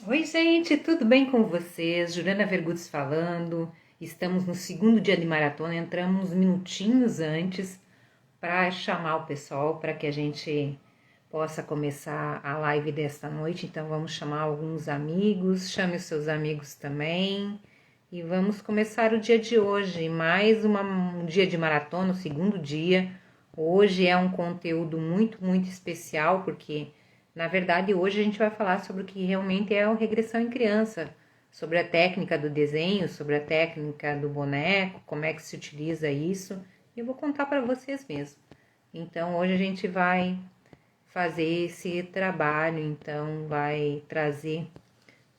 Oi, gente, tudo bem com vocês? Juliana Vergudes falando. Estamos no segundo dia de maratona, entramos uns minutinhos antes para chamar o pessoal para que a gente possa começar a live desta noite. Então, vamos chamar alguns amigos, chame os seus amigos também e vamos começar o dia de hoje. Mais um dia de maratona, o segundo dia. Hoje é um conteúdo muito especial porque na verdade, hoje a gente vai falar sobre o que realmente é a regressão em criança, sobre a técnica do desenho, sobre a técnica do boneco, como é que se utiliza isso, e eu vou contar para vocês mesmo. Então, hoje a gente vai fazer esse trabalho, então vai trazer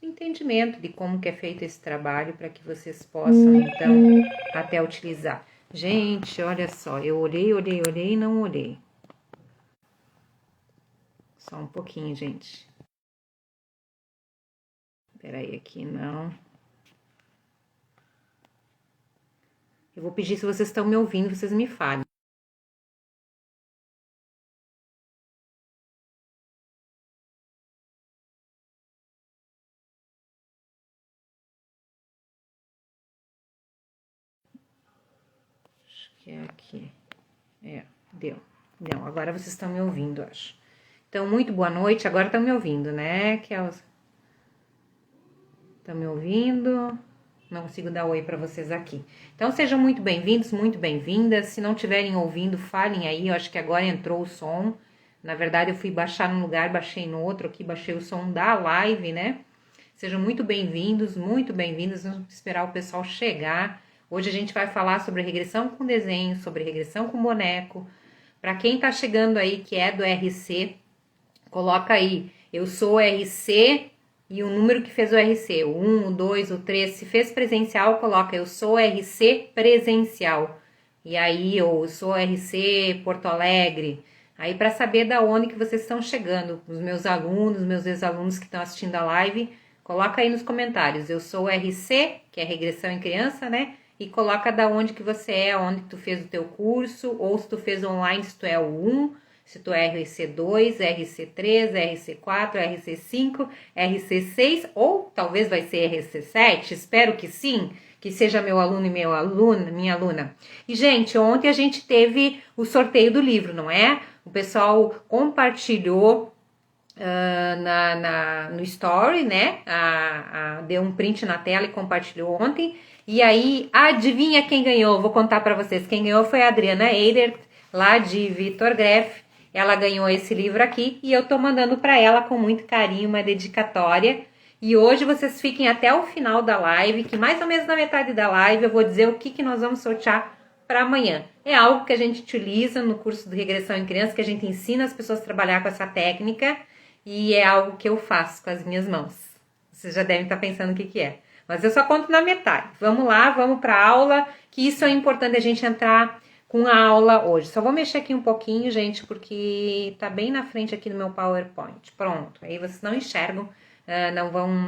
entendimento de como que é feito esse trabalho para que vocês possam, então, até utilizar. Gente, olha só, eu olhei e não olhei. Só um pouquinho, gente. Peraí, aqui não. Eu vou pedir, se vocês estão me ouvindo, vocês me falem. Acho que é aqui. Deu. Não, agora vocês estão me ouvindo, acho. Então, muito boa noite. Agora estão me ouvindo, né? Estão me ouvindo? Não consigo dar oi para vocês aqui. Então, sejam muito bem-vindos, muito bem-vindas. Se não estiverem ouvindo, falem aí. Eu acho que agora entrou o som. Na verdade, eu fui baixar num lugar, baixei no outro aqui, baixei o som da live, né? Sejam muito bem-vindos, muito bem-vindas. Vamos esperar o pessoal chegar. Hoje a gente vai falar sobre regressão com desenho, sobre regressão com boneco. Para quem tá chegando aí que é do RC, coloca aí, eu sou RC e o número que fez o RC, o 1, o 2, o 3. Se fez presencial, coloca eu sou RC presencial. E aí, eu sou RC Porto Alegre. Aí, para saber da onde que vocês estão chegando, os meus alunos, meus ex-alunos que estão assistindo a live, coloca aí nos comentários. Eu sou RC, que é regressão em criança, né? E coloca da onde que você é, onde tu fez o teu curso, ou se tu fez online, se tu é o 1, se tu é RC2, RC3, RC4, RC5, RC6, ou talvez vai ser RC7, espero que sim, que seja meu aluno e minha aluna. E, gente, ontem a gente teve o sorteio do livro, não é? O pessoal compartilhou no story, né? Deu um print na tela e compartilhou ontem. E aí, adivinha quem ganhou? Vou contar para vocês. Quem ganhou foi a Adriana Eider, lá de Vitor Greff. Ela ganhou esse livro aqui e eu tô mandando para ela com muito carinho uma dedicatória. E hoje vocês fiquem até o final da live, que mais ou menos na metade da live eu vou dizer o que nós vamos sortear para amanhã. É algo que a gente utiliza no curso de regressão em criança, que a gente ensina as pessoas a trabalhar com essa técnica e é algo que eu faço com as minhas mãos. Vocês já devem estar pensando o que é. Mas eu só conto na metade. Vamos lá, vamos para a aula, que isso é importante a gente entrar com a aula hoje. Só vou mexer aqui um pouquinho, gente, porque tá bem na frente aqui no meu PowerPoint. Pronto, aí vocês não enxergam,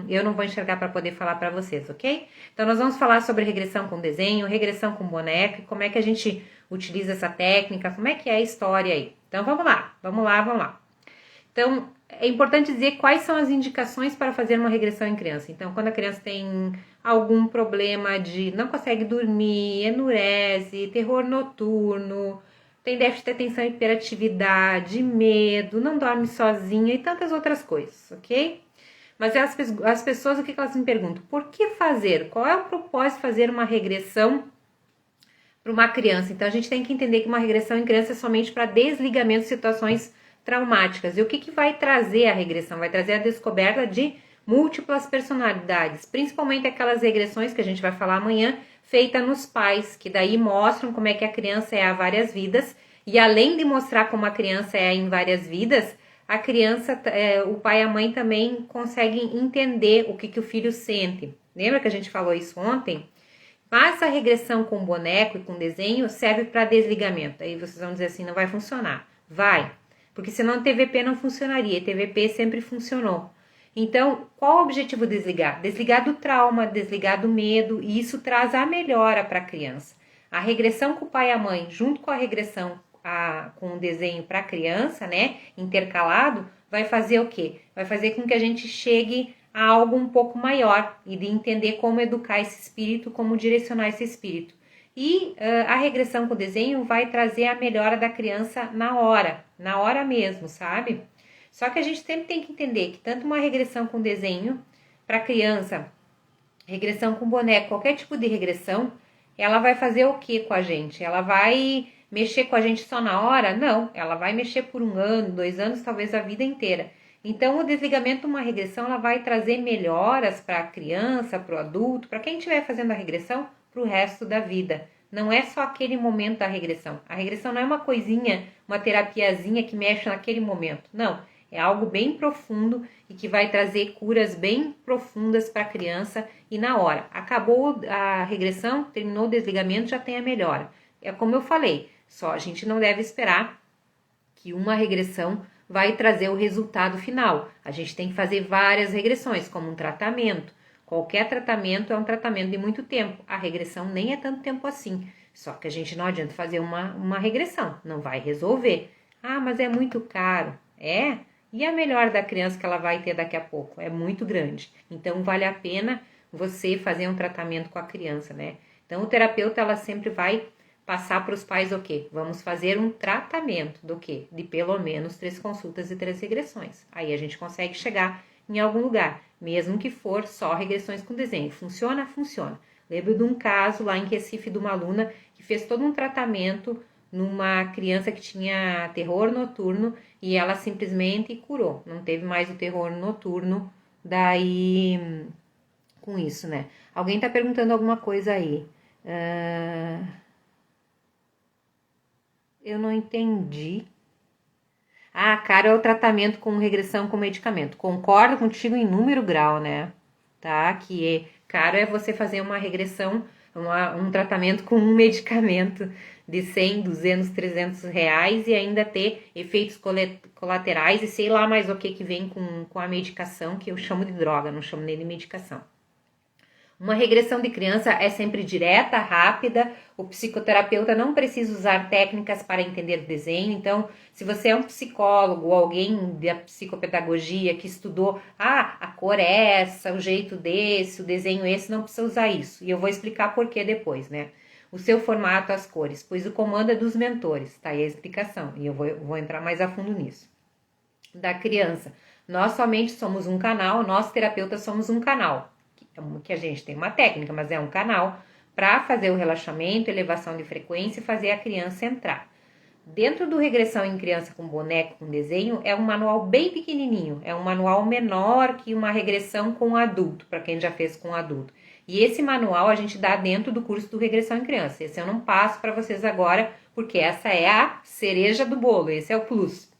eu não vou enxergar para poder falar para vocês, ok? Então nós vamos falar sobre regressão com desenho, regressão com boneco, como é que a gente utiliza essa técnica, como é que é a história aí. Então vamos lá. Então, é importante dizer quais são as indicações para fazer uma regressão em criança. Então, quando a criança tem algum problema de não consegue dormir, enurese, terror noturno, tem déficit de atenção e hiperatividade, medo, não dorme sozinha e tantas outras coisas, ok? Mas as pessoas, o que elas me perguntam? Por que fazer? Qual é o propósito de fazer uma regressão para uma criança? Então, a gente tem que entender que uma regressão em criança é somente para desligamento de situações traumáticas. E o que vai trazer a regressão? Vai trazer a descoberta de múltiplas personalidades, principalmente aquelas regressões que a gente vai falar amanhã, feita nos pais, que daí mostram como é que a criança é há várias vidas, e além de mostrar como a criança é em várias vidas, a criança, o pai e a mãe também conseguem entender o que o filho sente. Lembra que a gente falou isso ontem? Mas a regressão com boneco e com desenho serve para desligamento. Aí vocês vão dizer assim, não vai funcionar. Vai, porque senão o TVP não funcionaria. TVP sempre funcionou. Então, qual o objetivo de desligar? Desligar do trauma, desligar do medo, e isso traz a melhora para a criança. A regressão com o pai e a mãe, junto com a regressão com o desenho para a criança, né, intercalado, vai fazer o quê? Vai fazer com que a gente chegue a algo um pouco maior e de entender como educar esse espírito, como direcionar esse espírito. E a regressão com o desenho vai trazer a melhora da criança na hora mesmo, sabe? Só que a gente sempre tem que entender que tanto uma regressão com desenho para criança, regressão com boneco, qualquer tipo de regressão, ela vai fazer o que com a gente? Ela vai mexer com a gente só na hora? Não, ela vai mexer por 1 ano, 2 anos, talvez a vida inteira. Então, o desligamento de uma regressão, ela vai trazer melhoras para a criança, para o adulto, para quem estiver fazendo a regressão, para o resto da vida. Não é só aquele momento da regressão. A regressão não é uma coisinha, uma terapiazinha que mexe naquele momento. Não, é algo bem profundo e que vai trazer curas bem profundas para a criança e na hora. Acabou a regressão, terminou o desligamento, já tem a melhora. É como eu falei, só a gente não deve esperar que uma regressão vai trazer o resultado final. A gente tem que fazer várias regressões, como um tratamento. Qualquer tratamento é um tratamento de muito tempo. A regressão nem é tanto tempo assim. Só que a gente não adianta fazer uma regressão, não vai resolver. Ah, mas é muito caro. É? E a melhora da criança que ela vai ter daqui a pouco? É muito grande. Então, vale a pena você fazer um tratamento com a criança, né? Então, o terapeuta, ela sempre vai passar para os pais o quê? Vamos fazer um tratamento do quê? De pelo menos 3 consultas e 3 regressões. Aí a gente consegue chegar em algum lugar, mesmo que for só regressões com desenho. Funciona? Funciona. Lembro de um caso lá em Recife de uma aluna que fez todo um tratamento numa criança que tinha terror noturno e ela simplesmente curou. Não teve mais o terror noturno daí com isso, né? Alguém tá perguntando alguma coisa aí. Eu não entendi. Ah, caro é o tratamento com regressão com medicamento. Concordo contigo em número grau, né? Tá? Que caro é você fazer uma regressão, um tratamento com um medicamento de 100, 200, 300 reais e ainda ter efeitos colaterais e sei lá mais o que vem com a medicação, que eu chamo de droga, não chamo nem de medicação. Uma regressão de criança é sempre direta, rápida, o psicoterapeuta não precisa usar técnicas para entender o desenho, então se você é um psicólogo ou alguém da psicopedagogia que estudou, a cor é essa, o jeito desse, o desenho esse, não precisa usar isso, e eu vou explicar por que depois, né? O seu formato, as cores, pois o comando é dos mentores, tá aí a explicação, e eu vou entrar mais a fundo nisso. Da criança, nós somente somos um canal, nós terapeutas somos um canal, que a gente tem uma técnica, mas é um canal para fazer o relaxamento, elevação de frequência e fazer a criança entrar. Dentro do Regressão em Criança com Boneco, com Desenho, é um manual bem pequenininho, é um manual menor que uma regressão com adulto, para quem já fez com adulto. E esse manual a gente dá dentro do curso do Regressão em Criança. Esse eu não passo para vocês agora, porque essa é a cereja do bolo, esse é o plus.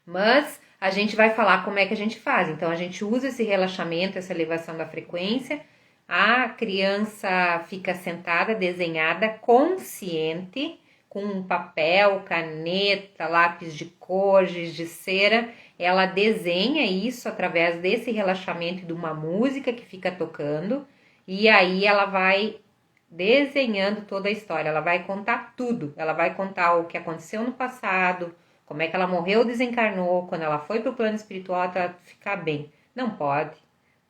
Mas a gente vai falar como é que a gente faz. Então, a gente usa esse relaxamento, essa elevação da frequência. A criança fica sentada, desenhada, consciente, com um papel, caneta, lápis de cor, giz de cera. Ela desenha isso através desse relaxamento de uma música que fica tocando. E aí ela vai desenhando toda a história. Ela vai contar tudo. Ela vai contar o que aconteceu no passado, como é que ela morreu, desencarnou, quando ela foi para o plano espiritual até ela ficar bem. Não pode.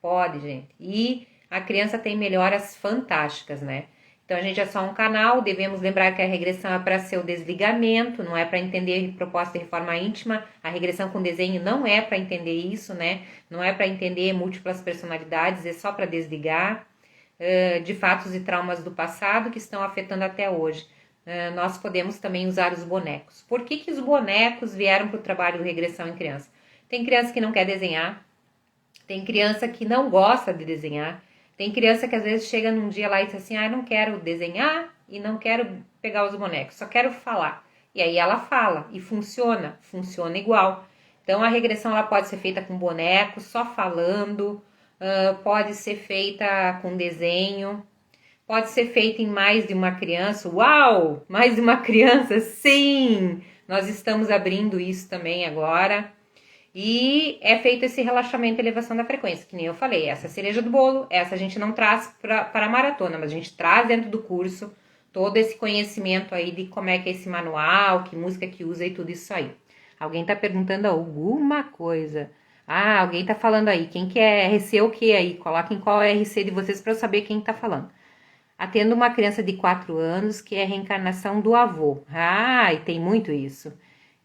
Pode, gente. E a criança tem melhoras fantásticas, né? Então, a gente é só um canal, devemos lembrar que a regressão é para ser o desligamento, não é para entender proposta de reforma íntima. A regressão com desenho não é para entender isso, né? Não é para entender múltiplas personalidades, é só para desligar de fatos e traumas do passado que estão afetando até hoje. Nós podemos também usar os bonecos. Por que os bonecos vieram para o trabalho de regressão em criança? Tem criança que não quer desenhar, tem criança que não gosta de desenhar, tem criança que às vezes chega num dia lá e diz assim, não quero desenhar e não quero pegar os bonecos, só quero falar. E aí ela fala e funciona igual. Então a regressão ela pode ser feita com boneco, só falando, pode ser feita com desenho, pode ser feita em mais de uma criança. Uau! Mais de uma criança? Sim! Nós estamos abrindo isso também agora. E é feito esse relaxamento e elevação da frequência, que nem eu falei. Essa é a cereja do bolo, essa a gente não traz para a maratona, mas a gente traz dentro do curso todo esse conhecimento aí de como é que é esse manual, que música que usa e tudo isso aí. Alguém tá perguntando alguma coisa. Ah, alguém tá falando aí. Quem que é RC o que aí? Coloquem qual é a RC de vocês para eu saber quem tá falando. Atendo uma criança de 4 anos que é a reencarnação do avô. Ah, e tem muito isso.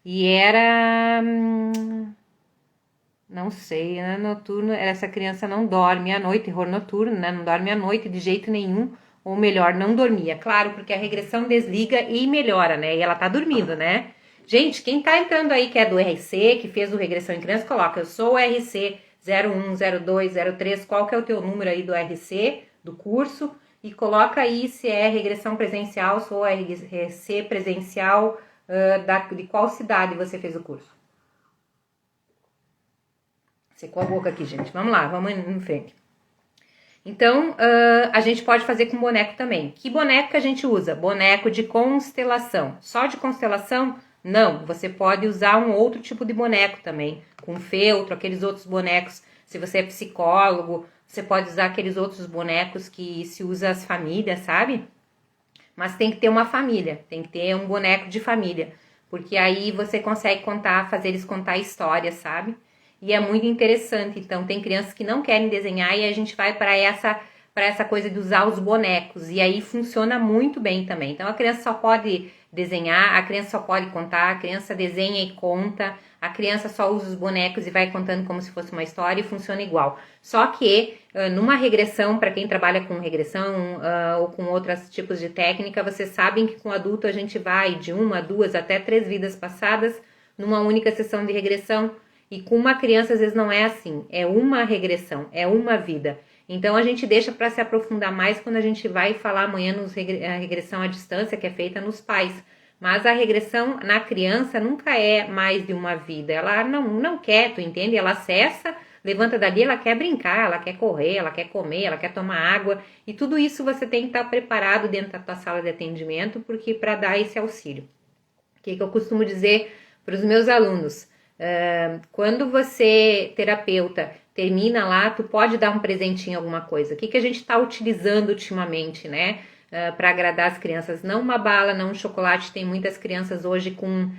E era... não sei, era noturno. Essa criança não dorme à noite, terror noturno, né? Não dorme à noite de jeito nenhum. Ou melhor, não dormia. Claro, porque a regressão desliga e melhora, né? E ela tá dormindo, né? Gente, quem tá entrando aí que é do RC, que fez o Regressão em Criança, coloca, eu sou o RC 01, 02, 03, qual que é o teu número aí do RC, do curso, e coloca aí se é regressão presencial, sou RC presencial, de qual cidade você fez o curso. Secou a boca aqui, gente. Vamos lá, vamos em frente. Então, a gente pode fazer com boneco também. Que boneco que a gente usa? Boneco de constelação. Só de constelação? Não. Você pode usar um outro tipo de boneco também. Com feltro, aqueles outros bonecos. Se você é psicólogo, você pode usar aqueles outros bonecos que se usa as famílias, sabe? Mas tem que ter uma família. Tem que ter um boneco de família. Porque aí você consegue fazer eles contar histórias, sabe? E é muito interessante. Então, tem crianças que não querem desenhar e a gente vai para essa coisa de usar os bonecos. E aí funciona muito bem também. Então, a criança só pode desenhar, a criança só pode contar, a criança desenha e conta, a criança só usa os bonecos e vai contando como se fosse uma história e funciona igual. Só que, numa regressão, para quem trabalha com regressão ou com outros tipos de técnica, vocês sabem que com adulto a gente vai de 1, 2 até 3 vidas passadas numa única sessão de regressão. E com uma criança, às vezes, não é assim. É uma regressão, é uma vida. Então, a gente deixa para se aprofundar mais quando a gente vai falar amanhã a regressão à distância, que é feita nos pais. Mas a regressão na criança nunca é mais de uma vida. Ela não quer, tu entende? Ela acessa, levanta dali, ela quer brincar, ela quer correr, ela quer comer, ela quer tomar água. E tudo isso você tem que estar preparado dentro da tua sala de atendimento, porque para dar esse auxílio. O que eu costumo dizer para os meus alunos? Quando você, terapeuta, termina lá, tu pode dar um presentinho, alguma coisa. O que a gente está utilizando ultimamente, né? Para agradar as crianças. Não uma bala, não um chocolate. Tem muitas crianças hoje com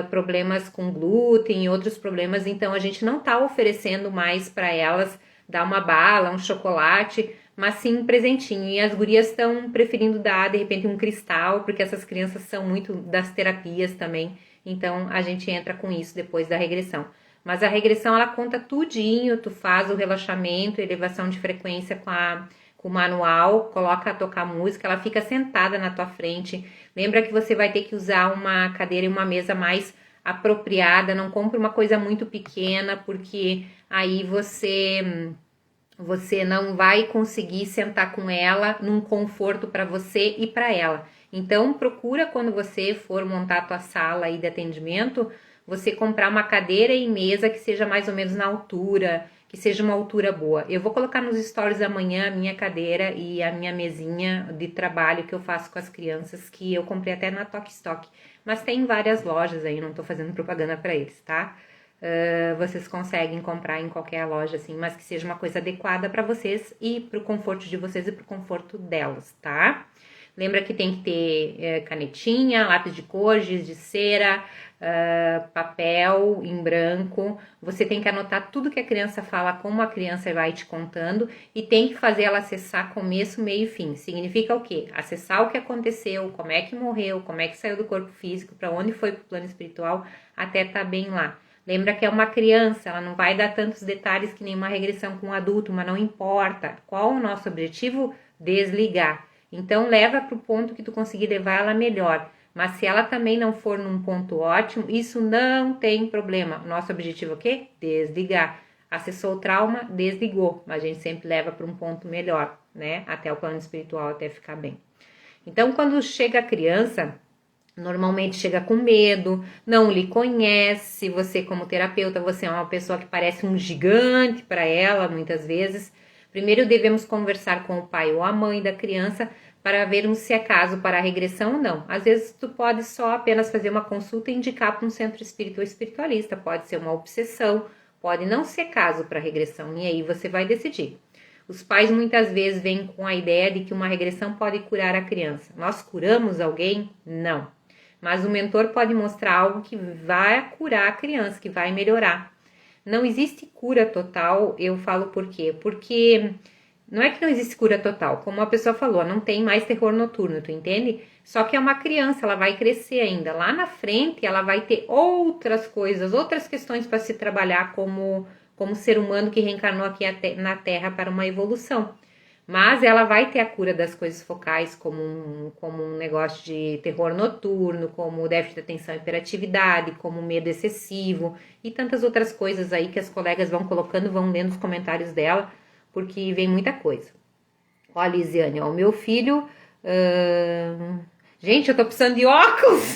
problemas com glúten e outros problemas. Então, a gente não está oferecendo mais para elas dar uma bala, um chocolate, mas sim um presentinho. E as gurias estão preferindo dar, de repente, um cristal, porque essas crianças são muito das terapias também. Então, a gente entra com isso depois da regressão. Mas a regressão, ela conta tudinho, tu faz o relaxamento, elevação de frequência com o manual, coloca a tocar música, ela fica sentada na tua frente. Lembra que você vai ter que usar uma cadeira e uma mesa mais apropriada, não compre uma coisa muito pequena, porque aí você não vai conseguir sentar com ela num conforto para você e para ela. Então, procura quando você for montar a tua sala aí de atendimento, você comprar uma cadeira e mesa que seja mais ou menos na altura, que seja uma altura boa. Eu vou colocar nos stories amanhã a minha cadeira e a minha mesinha de trabalho que eu faço com as crianças, que eu comprei até na Tok Stock. Mas tem várias lojas aí, não tô fazendo propaganda para eles, tá? Vocês conseguem comprar em qualquer loja, assim, mas que seja uma coisa adequada para vocês e pro conforto de vocês e pro conforto delas, tá? Lembra que tem que ter canetinha, lápis de cor, giz de cera, papel em branco. Você tem que anotar tudo que a criança fala, como a criança vai te contando, e tem que fazer ela acessar começo, meio e fim. Significa o quê? Acessar o que aconteceu, como é que morreu, como é que saiu do corpo físico, para onde foi pro plano espiritual, até tá bem lá. Lembra que é uma criança, ela não vai dar tantos detalhes que nem uma regressão com um adulto, mas não importa. Qual o nosso objetivo? Desligar. Então, leva para o ponto que tu conseguir levar ela melhor. Mas se ela também não for num ponto ótimo, isso não tem problema. Nosso objetivo é o quê? Desligar. Acessou o trauma, desligou. Mas a gente sempre leva para um ponto melhor, né? Até o plano espiritual, até ficar bem. Então, quando chega a criança, normalmente chega com medo, não lhe conhece. Você, como terapeuta, você é uma pessoa que parece um gigante para ela, muitas vezes. Primeiro devemos conversar com o pai ou a mãe da criança para vermos se é caso para a regressão ou não. Às vezes tu pode só apenas fazer uma consulta e indicar para um centro espírita ou espiritualista, pode ser uma obsessão, pode não ser caso para a regressão, e aí você vai decidir. Os pais muitas vezes vêm com a ideia de que uma regressão pode curar a criança. Nós curamos alguém? Não. Mas o mentor pode mostrar algo que vai curar a criança, que vai melhorar. Não existe cura total, eu falo por quê? Porque não é que não existe cura total, como a pessoa falou, não tem mais terror noturno, tu entende? Só que é uma criança, ela vai crescer ainda. Lá na frente, ela vai ter outras coisas, outras questões para se trabalhar como ser humano que reencarnou aqui na Terra para uma evolução. Mas ela vai ter a cura das coisas focais, como um negócio de terror noturno, como déficit de atenção e hiperatividade, como medo excessivo e tantas outras coisas aí que as colegas vão colocando, vão lendo os comentários dela, porque vem muita coisa. Ó, Lisiane, ó, o meu filho... Gente, eu tô precisando de óculos!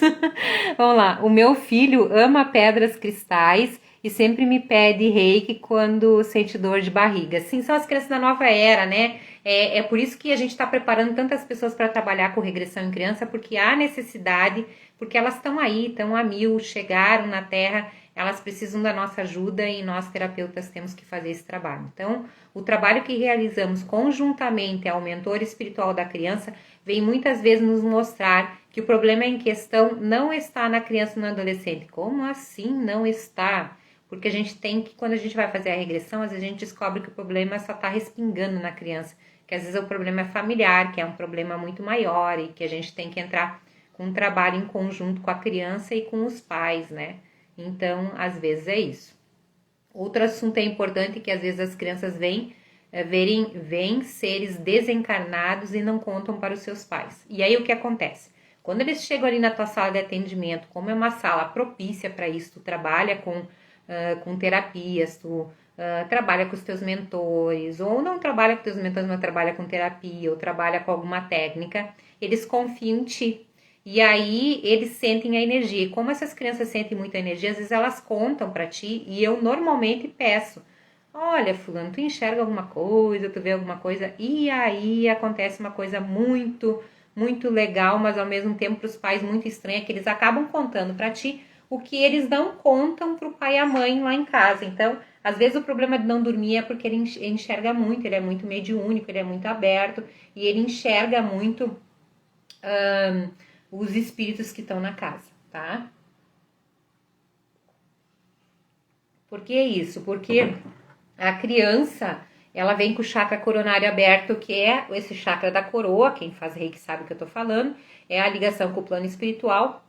Vamos lá. O meu filho ama pedras cristais e sempre me pede reiki quando sente dor de barriga. Sim, são as crianças da nova era, né? É por isso que a gente está preparando tantas pessoas para trabalhar com regressão em criança, porque há necessidade, porque elas estão aí, estão a mil, chegaram na Terra, elas precisam da nossa ajuda e nós terapeutas temos que fazer esse trabalho. Então, o trabalho que realizamos conjuntamente ao mentor espiritual da criança vem muitas vezes nos mostrar que o problema em questão não está na criança e no adolescente. Como assim não está? Porque a gente tem que, quando a gente vai fazer a regressão, às vezes a gente descobre que o problema só está respingando na criança, que às vezes o problema é familiar, que é um problema muito maior e que a gente tem que entrar com um trabalho em conjunto com a criança e com os pais, né? Então, às vezes é isso. Outro assunto é importante que às vezes as crianças veem seres desencarnados e não contam para os seus pais. E aí o que acontece? Quando eles chegam ali na tua sala de atendimento, como é uma sala propícia para isso, tu trabalha com terapias, tu trabalha com os teus mentores, ou não trabalha com os teus mentores, mas trabalha com terapia, ou trabalha com alguma técnica, eles confiam em ti. E aí eles sentem a energia. E como essas crianças sentem muita energia, às vezes elas contam para ti e eu normalmente peço: olha, fulano, tu enxerga alguma coisa, tu vê alguma coisa? E aí acontece uma coisa muito, muito legal, mas ao mesmo tempo para os pais muito estranha, que eles acabam contando para ti o que eles não contam para o pai e a mãe lá em casa. Então, às vezes o problema de não dormir é porque ele enxerga muito, ele é muito mediúnico, ele é muito aberto e ele enxerga muito... os espíritos que estão na casa, tá? Por que isso? Porque a criança, ela vem com o chakra coronário aberto, que é esse chakra da coroa, quem faz reiki sabe o que eu tô falando, é a ligação com o plano espiritual.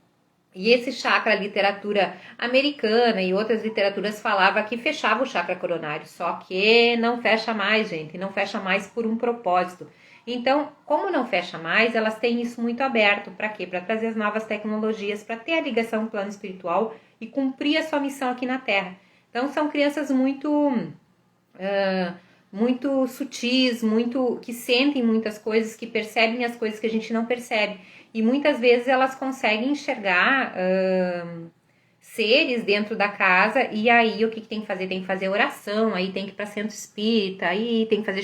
E esse chakra, a literatura americana e outras literaturas falava que fechava o chakra coronário, só que não fecha mais, gente, não fecha mais por um propósito. Então, como não fecha mais, elas têm isso muito aberto. Para quê? Para trazer as novas tecnologias, para ter a ligação com o plano espiritual e cumprir a sua missão aqui na Terra. Então, são crianças muito sutis, muito que sentem muitas coisas, que percebem as coisas que a gente não percebe. E muitas vezes elas conseguem enxergar seres dentro da casa, e aí o que tem que fazer? Tem que fazer oração, aí tem que ir para centro espírita, aí tem que fazer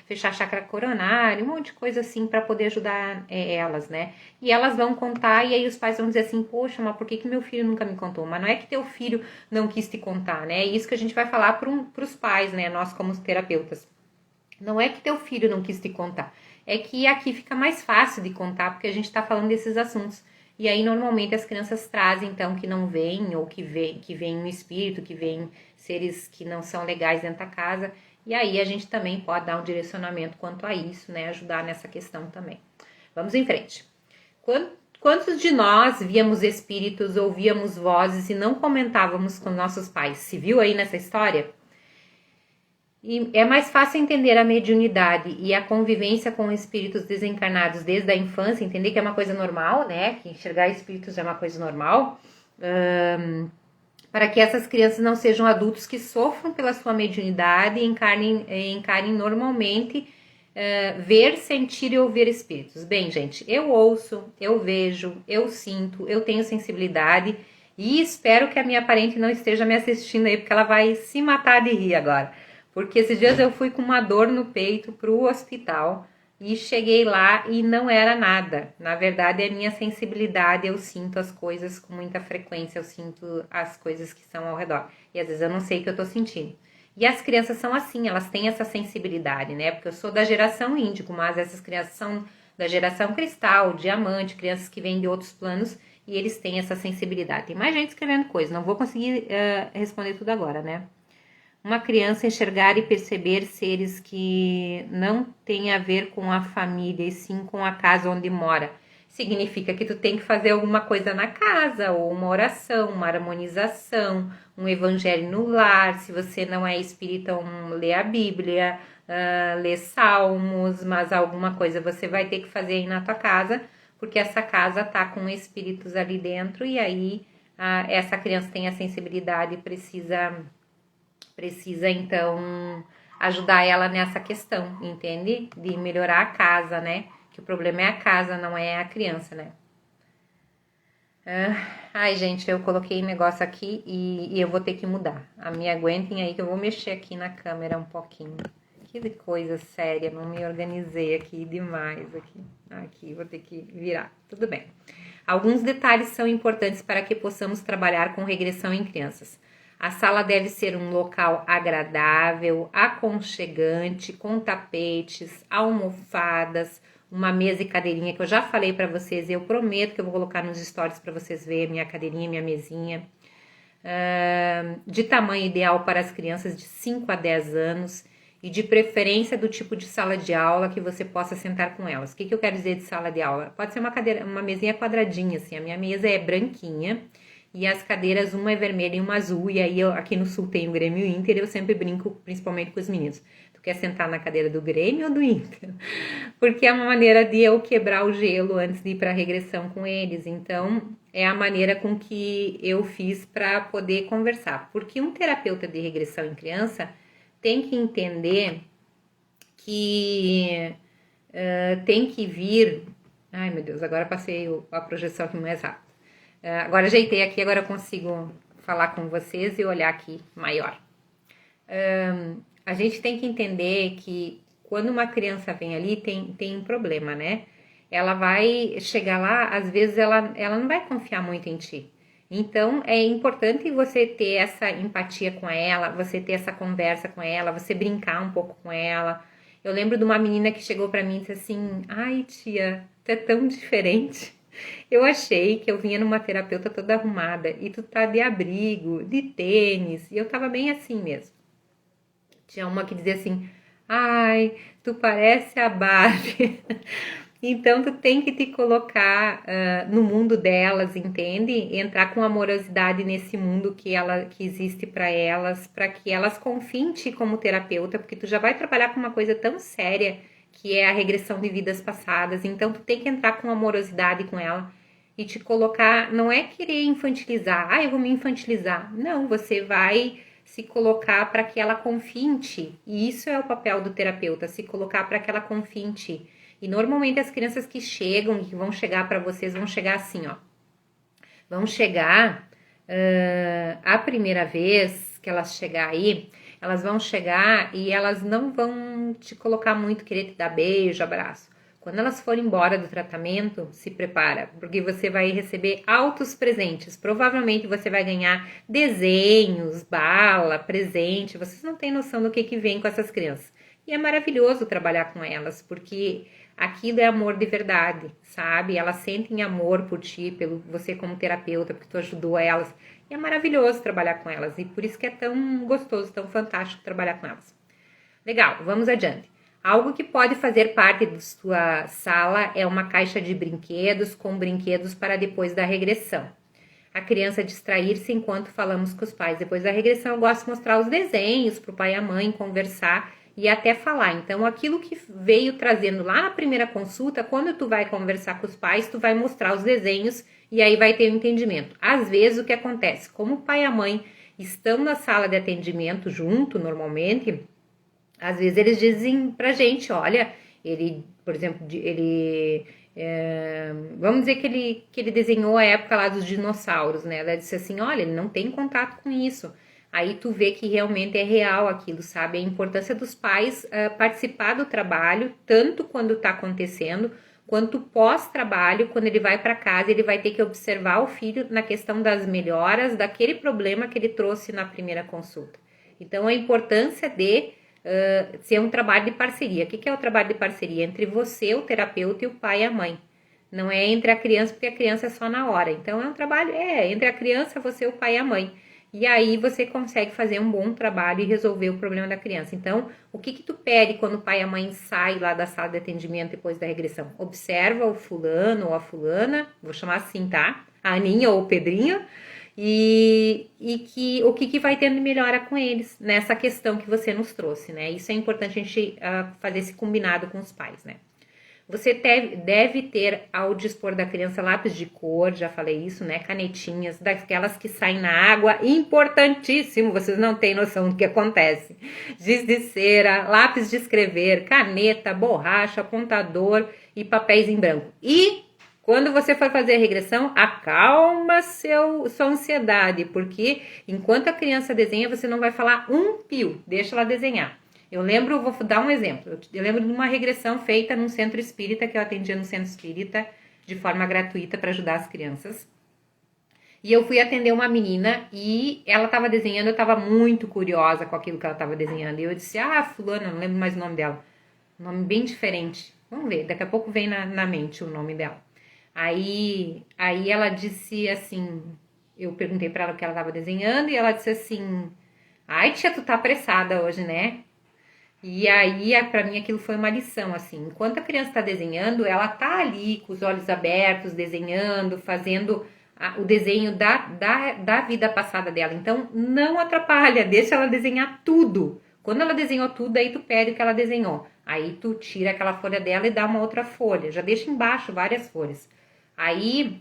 fechar chakra coronário, um monte de coisa assim para poder ajudar elas, né? E elas vão contar, e aí os pais vão dizer assim: poxa, mas por que meu filho nunca me contou? Mas não é que teu filho não quis te contar, né? É isso que a gente vai falar para os pais, né? Nós como terapeutas. Não é que teu filho não quis te contar, é que aqui fica mais fácil de contar, porque a gente está falando desses assuntos. E aí, normalmente, as crianças trazem, então, que não vêm, ou que vem um espírito, que vem seres que não são legais dentro da casa. E aí, a gente também pode dar um direcionamento quanto a isso, né? Ajudar nessa questão também. Vamos em frente. Quantos de nós víamos espíritos, ouvíamos vozes e não comentávamos com nossos pais? Se viu aí nessa história? E é mais fácil entender a mediunidade e a convivência com espíritos desencarnados desde a infância, entender que é uma coisa normal, né? Que enxergar espíritos é uma coisa normal, para que essas crianças não sejam adultos que sofram pela sua mediunidade e encarem normalmente ver, sentir e ouvir espíritos. Bem, gente, eu ouço, eu vejo, eu sinto, eu tenho sensibilidade e espero que a minha parente não esteja me assistindo aí, porque ela vai se matar de rir agora. Porque esses dias eu fui com uma dor no peito pro hospital e cheguei lá e não era nada. Na verdade, é minha sensibilidade, eu sinto as coisas com muita frequência, eu sinto as coisas que estão ao redor. E às vezes eu não sei o que eu tô sentindo. E as crianças são assim, elas têm essa sensibilidade, né? Porque eu sou da geração índigo, mas essas crianças são da geração cristal, diamante, crianças que vêm de outros planos e eles têm essa sensibilidade. Tem mais gente escrevendo coisa, não vou conseguir responder tudo agora, né? uma criança enxergar e perceber seres que não têm a ver com a família, e sim com a casa onde mora. Significa que tu tem que fazer alguma coisa na casa, ou uma oração, uma harmonização, um evangelho no lar. Se você não é espírita, lê a Bíblia, lê salmos, mas alguma coisa você vai ter que fazer aí na tua casa, porque essa casa tá com espíritos ali dentro, e aí essa criança tem a sensibilidade e precisa então ajudar ela nessa questão, entende? De melhorar a casa, né? Que o problema é a casa, não é a criança, né? Ai, gente, eu coloquei negócio aqui e eu vou ter que mudar. Me aguentem aí que eu vou mexer aqui na câmera um pouquinho. Que coisa séria, não me organizei aqui demais aqui. Aqui, vou ter que virar. Tudo bem. Alguns detalhes são importantes para que possamos trabalhar com regressão em crianças. A sala deve ser um local agradável, aconchegante, com tapetes, almofadas, uma mesa e cadeirinha que eu já falei para vocês, e eu prometo que eu vou colocar nos stories para vocês verem minha cadeirinha, minha mesinha. De tamanho ideal para as crianças de 5 a 10 anos e de preferência do tipo de sala de aula que você possa sentar com elas. O que eu quero dizer de sala de aula? Pode ser uma mesinha quadradinha, assim. A minha mesa é branquinha e as cadeiras, uma é vermelha e uma azul, e aí aqui no sul tem o Grêmio e o Inter, eu sempre brinco, principalmente com os meninos. Tu quer sentar na cadeira do Grêmio ou do Inter? Porque é uma maneira de eu quebrar o gelo antes de ir para a regressão com eles. Então, é a maneira com que eu fiz para poder conversar. Porque um terapeuta de regressão em criança tem que entender que tem que vir... Ai, meu Deus, agora passei a projeção aqui mais rápido. Agora ajeitei aqui, agora eu consigo falar com vocês e olhar aqui maior. A gente tem que entender que quando uma criança vem ali, tem um problema, né? Ela vai chegar lá, às vezes ela não vai confiar muito em ti. Então, é importante você ter essa empatia com ela, você ter essa conversa com ela, você brincar um pouco com ela. Eu lembro de uma menina que chegou pra mim e disse assim, ai tia, tu é tão diferente. Eu achei que eu vinha numa terapeuta toda arrumada e tu tá de abrigo, de tênis, e eu tava bem assim mesmo. Tinha uma que dizia assim, ai, tu parece a Barbie. Então, tu tem que te colocar no mundo delas, entende? Entrar com amorosidade nesse mundo que existe para que elas confiem em ti como terapeuta, porque tu já vai trabalhar com uma coisa tão séria que é a regressão de vidas passadas. Então, tu tem que entrar com amorosidade com ela e te colocar, não é querer infantilizar, eu vou me infantilizar. Não, você vai se colocar para que ela confie em ti. E isso é o papel do terapeuta, se colocar para que ela confie em ti. E normalmente as crianças que chegam, que vão chegar para vocês, vão chegar assim, ó. Vão chegar, a primeira vez que elas chegar aí, elas vão chegar e elas não vão te colocar muito, querer te dar beijo, abraço. Quando elas forem embora do tratamento, se prepara, porque você vai receber altos presentes. Provavelmente você vai ganhar desenhos, bala, presente. Vocês não têm noção do que vem com essas crianças. E é maravilhoso trabalhar com elas, porque aquilo é amor de verdade, sabe? Elas sentem amor por ti, pelo você como terapeuta, porque tu ajudou elas. E é maravilhoso trabalhar com elas, e por isso que é tão gostoso, tão fantástico trabalhar com elas. Legal, vamos adiante. Algo que pode fazer parte da sua sala é uma caixa de brinquedos com brinquedos para depois da regressão. A criança distrair-se enquanto falamos com os pais. Depois da regressão eu gosto de mostrar os desenhos para o pai e a mãe, conversar e até falar. Então, aquilo que veio trazendo lá na primeira consulta, quando tu vai conversar com os pais, tu vai mostrar os desenhos e aí vai ter um entendimento. Às vezes, o que acontece? Como o pai e a mãe estão na sala de atendimento junto, normalmente, às vezes eles dizem pra gente, olha, ele, por exemplo, vamos dizer que ele desenhou a época lá dos dinossauros, né? Ela disse assim, olha, ele não tem contato com isso. Aí tu vê que realmente é real aquilo, sabe? A importância dos pais participar do trabalho, tanto quando tá acontecendo, quanto pós-trabalho, quando ele vai para casa, ele vai ter que observar o filho na questão das melhoras daquele problema que ele trouxe na primeira consulta. Então, a importância de ser um trabalho de parceria. O que é o trabalho de parceria? Entre você, o terapeuta, e o pai e a mãe. Não é entre a criança, porque a criança é só na hora. Então, é um trabalho, entre a criança, você, o pai e a mãe. e aí você consegue fazer um bom trabalho e resolver o problema da criança. Então, o que tu pede quando o pai e a mãe saem lá da sala de atendimento depois da regressão? Observa o fulano ou a fulana, vou chamar assim, tá? A Aninha ou o Pedrinho, o que vai tendo melhora com eles nessa questão que você nos trouxe, né? Isso é importante a gente fazer esse combinado com os pais, né? Você deve ter ao dispor da criança lápis de cor, já falei isso, né? Canetinhas, daquelas que saem na água, importantíssimo, vocês não têm noção do que acontece. Giz de cera, lápis de escrever, caneta, borracha, apontador e papéis em branco. E quando você for fazer a regressão, acalma sua ansiedade, porque enquanto a criança desenha, você não vai falar um pio, deixa ela desenhar. Eu lembro, vou dar um exemplo, eu lembro de uma regressão feita num centro espírita, que eu atendia no centro espírita, de forma gratuita para ajudar as crianças. E eu fui atender uma menina e ela estava desenhando, eu estava muito curiosa com aquilo que ela estava desenhando. E eu disse, fulana, não lembro mais o nome dela, um nome bem diferente. Vamos ver, daqui a pouco vem na mente o nome dela. Aí ela disse assim, eu perguntei para ela o que ela estava desenhando e ela disse assim, ai tia, tu tá apressada hoje, né? E aí, pra mim, aquilo foi uma lição, assim. Enquanto a criança tá desenhando, ela tá ali com os olhos abertos, desenhando, fazendo o desenho da vida passada dela. Então, não atrapalha, deixa ela desenhar tudo. Quando ela desenhou tudo, aí tu pede o que ela desenhou. Aí tu tira aquela folha dela e dá uma outra folha. Já deixa embaixo várias folhas. Aí,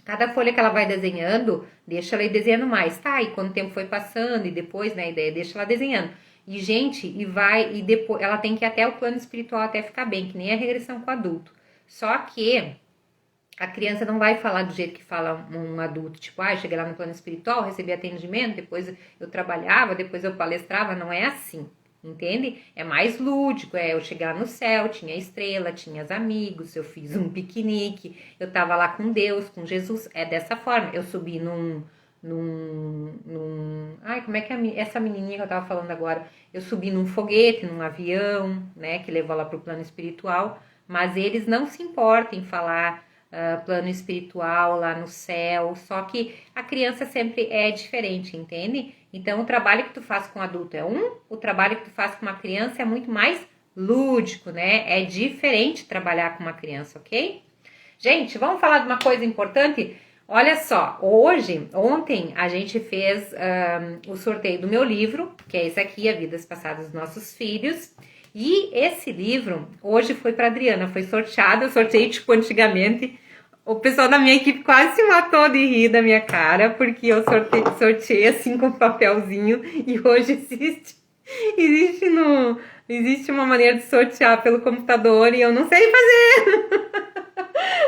cada folha que ela vai desenhando, deixa ela ir desenhando mais. Tá, e quando o tempo foi passando, e depois, né, a ideia, deixa ela desenhando. E, gente, e depois ela tem que ir até o plano espiritual até ficar bem, que nem a regressão com o adulto. Só que a criança não vai falar do jeito que fala um adulto, tipo, cheguei lá no plano espiritual, recebi atendimento, depois eu trabalhava, depois eu palestrava, não é assim, entende? É mais lúdico, eu cheguei lá no céu, tinha estrela, tinha os amigos, eu fiz um piquenique, eu tava lá com Deus, com Jesus, é dessa forma, eu subi como é que é essa menininha que eu tava falando agora? Eu subi num foguete, num avião, né, que levou lá pro plano espiritual, mas eles não se importam em falar plano espiritual lá no céu, só que a criança sempre é diferente, entende? Então o trabalho que tu faz com um adulto é o trabalho que tu faz com uma criança é muito mais lúdico, né? É diferente trabalhar com uma criança, ok? Gente, vamos falar de uma coisa importante? Olha só, ontem a gente fez o sorteio do meu livro, que é esse aqui, A Vidas Passadas dos Nossos Filhos. E esse livro, hoje foi para Adriana, foi sorteado, eu sorteei tipo antigamente. O pessoal da minha equipe quase se matou de rir da minha cara, porque eu sorteei assim com papelzinho e hoje existe uma maneira de sortear pelo computador e eu não sei fazer.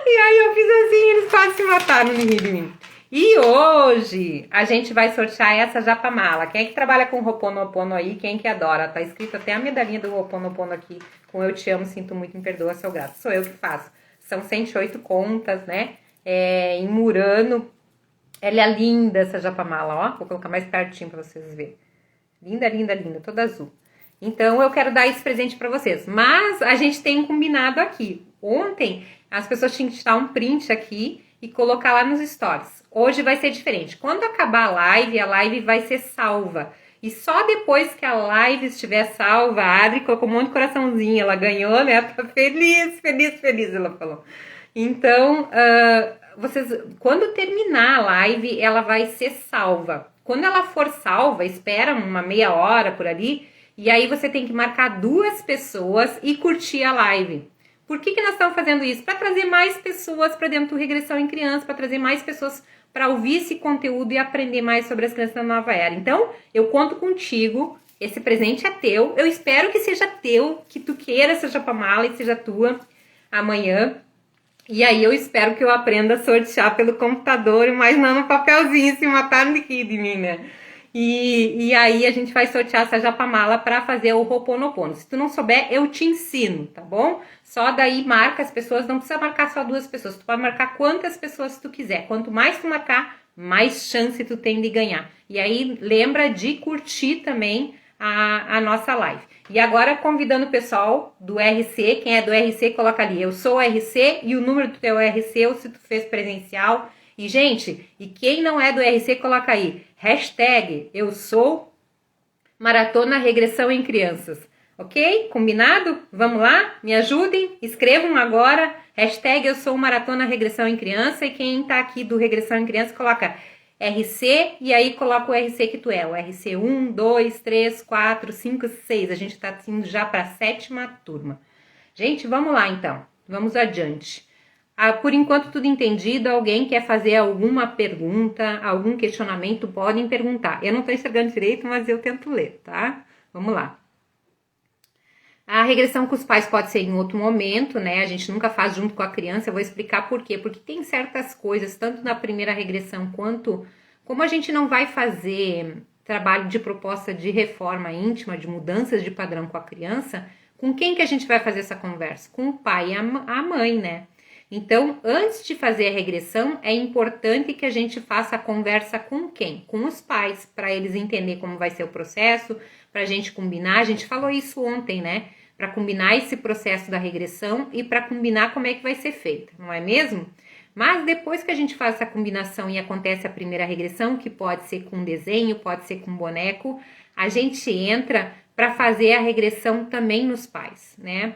E aí eu fiz assim, eles quase se mataram de rir de mim. E hoje a gente vai sortear essa japamala. Quem é que trabalha com Ho'oponopono aí? Quem que adora? Tá escrito até a medalhinha do Ho'oponopono aqui, com eu te amo, sinto muito, me perdoa, sou grato. Sou eu que faço. São 108 contas, né? Em Murano. Ela é linda, essa japamala, ó. Vou colocar mais pertinho pra vocês verem. Linda, linda, linda, toda azul. Então, eu quero dar esse presente pra vocês. Mas a gente tem um combinado aqui. Ontem, as pessoas tinham que tirar um print aqui e colocar lá nos stories. Hoje vai ser diferente. Quando acabar a live vai ser salva. E só depois que a live estiver salva, a Adri colocou um monte de coraçãozinho. Ela ganhou, né? Tá feliz, feliz, feliz, ela falou. Então, quando terminar a live, ela vai ser salva. Quando ela for salva, espera uma meia hora por ali. E aí você tem que marcar 2 pessoas e curtir a live. Por que nós estamos fazendo isso? Para trazer mais pessoas para dentro do Regressão em Criança, para trazer mais pessoas para ouvir esse conteúdo e aprender mais sobre as crianças da nova era. Então, eu conto contigo, esse presente é teu, eu espero que seja teu, que tu queira essa japamala e seja tua amanhã. E aí eu espero que eu aprenda a sortear pelo computador, mas não no papelzinho, se mataram de rir de mim, né? E aí a gente vai sortear essa japamala para fazer o Ho'oponopono. Se tu não souber, eu te ensino, tá bom? Só daí marca as pessoas, não precisa marcar só 2 pessoas, tu pode marcar quantas pessoas tu quiser. Quanto mais tu marcar, mais chance tu tem de ganhar. E aí lembra de curtir também a nossa live. E agora convidando o pessoal do RC, quem é do RC coloca ali, eu sou o RC e o número do teu RC, ou se tu fez presencial, E, gente, e quem não é do RC, coloca aí, hashtag eu sou Maratona Regressão em Crianças. Ok? Combinado? Vamos lá? Me ajudem? Escrevam agora, hashtag eu sou Maratona Regressão em Criança, e quem tá aqui do Regressão em Criança, coloca RC, e aí coloca o RC que tu é, o RC 1, 2, 3, 4, 5, 6, a gente tá indo já para a 7ª turma. Gente, vamos lá então, vamos adiante. Por enquanto tudo entendido, alguém quer fazer alguma pergunta, algum questionamento, podem perguntar. Eu não estou enxergando direito, mas eu tento ler, tá? Vamos lá. A regressão com os pais pode ser em outro momento, né? A gente nunca faz junto com a criança, eu vou explicar por quê. Porque tem certas coisas, tanto na primeira regressão quanto... Como a gente não vai fazer trabalho de proposta de reforma íntima, de mudanças de padrão com a criança, com quem que a gente vai fazer essa conversa? Com o pai e a mãe, né? Então, antes de fazer a regressão, é importante que a gente faça a conversa com quem? Com os pais, para eles entenderem como vai ser o processo, para a gente combinar. A gente falou isso ontem, né? Para combinar esse processo da regressão e para combinar como é que vai ser feita, não é mesmo? Mas depois que a gente faz essa combinação e acontece a primeira regressão, que pode ser com desenho, pode ser com boneco, a gente entra para fazer a regressão também nos pais, né?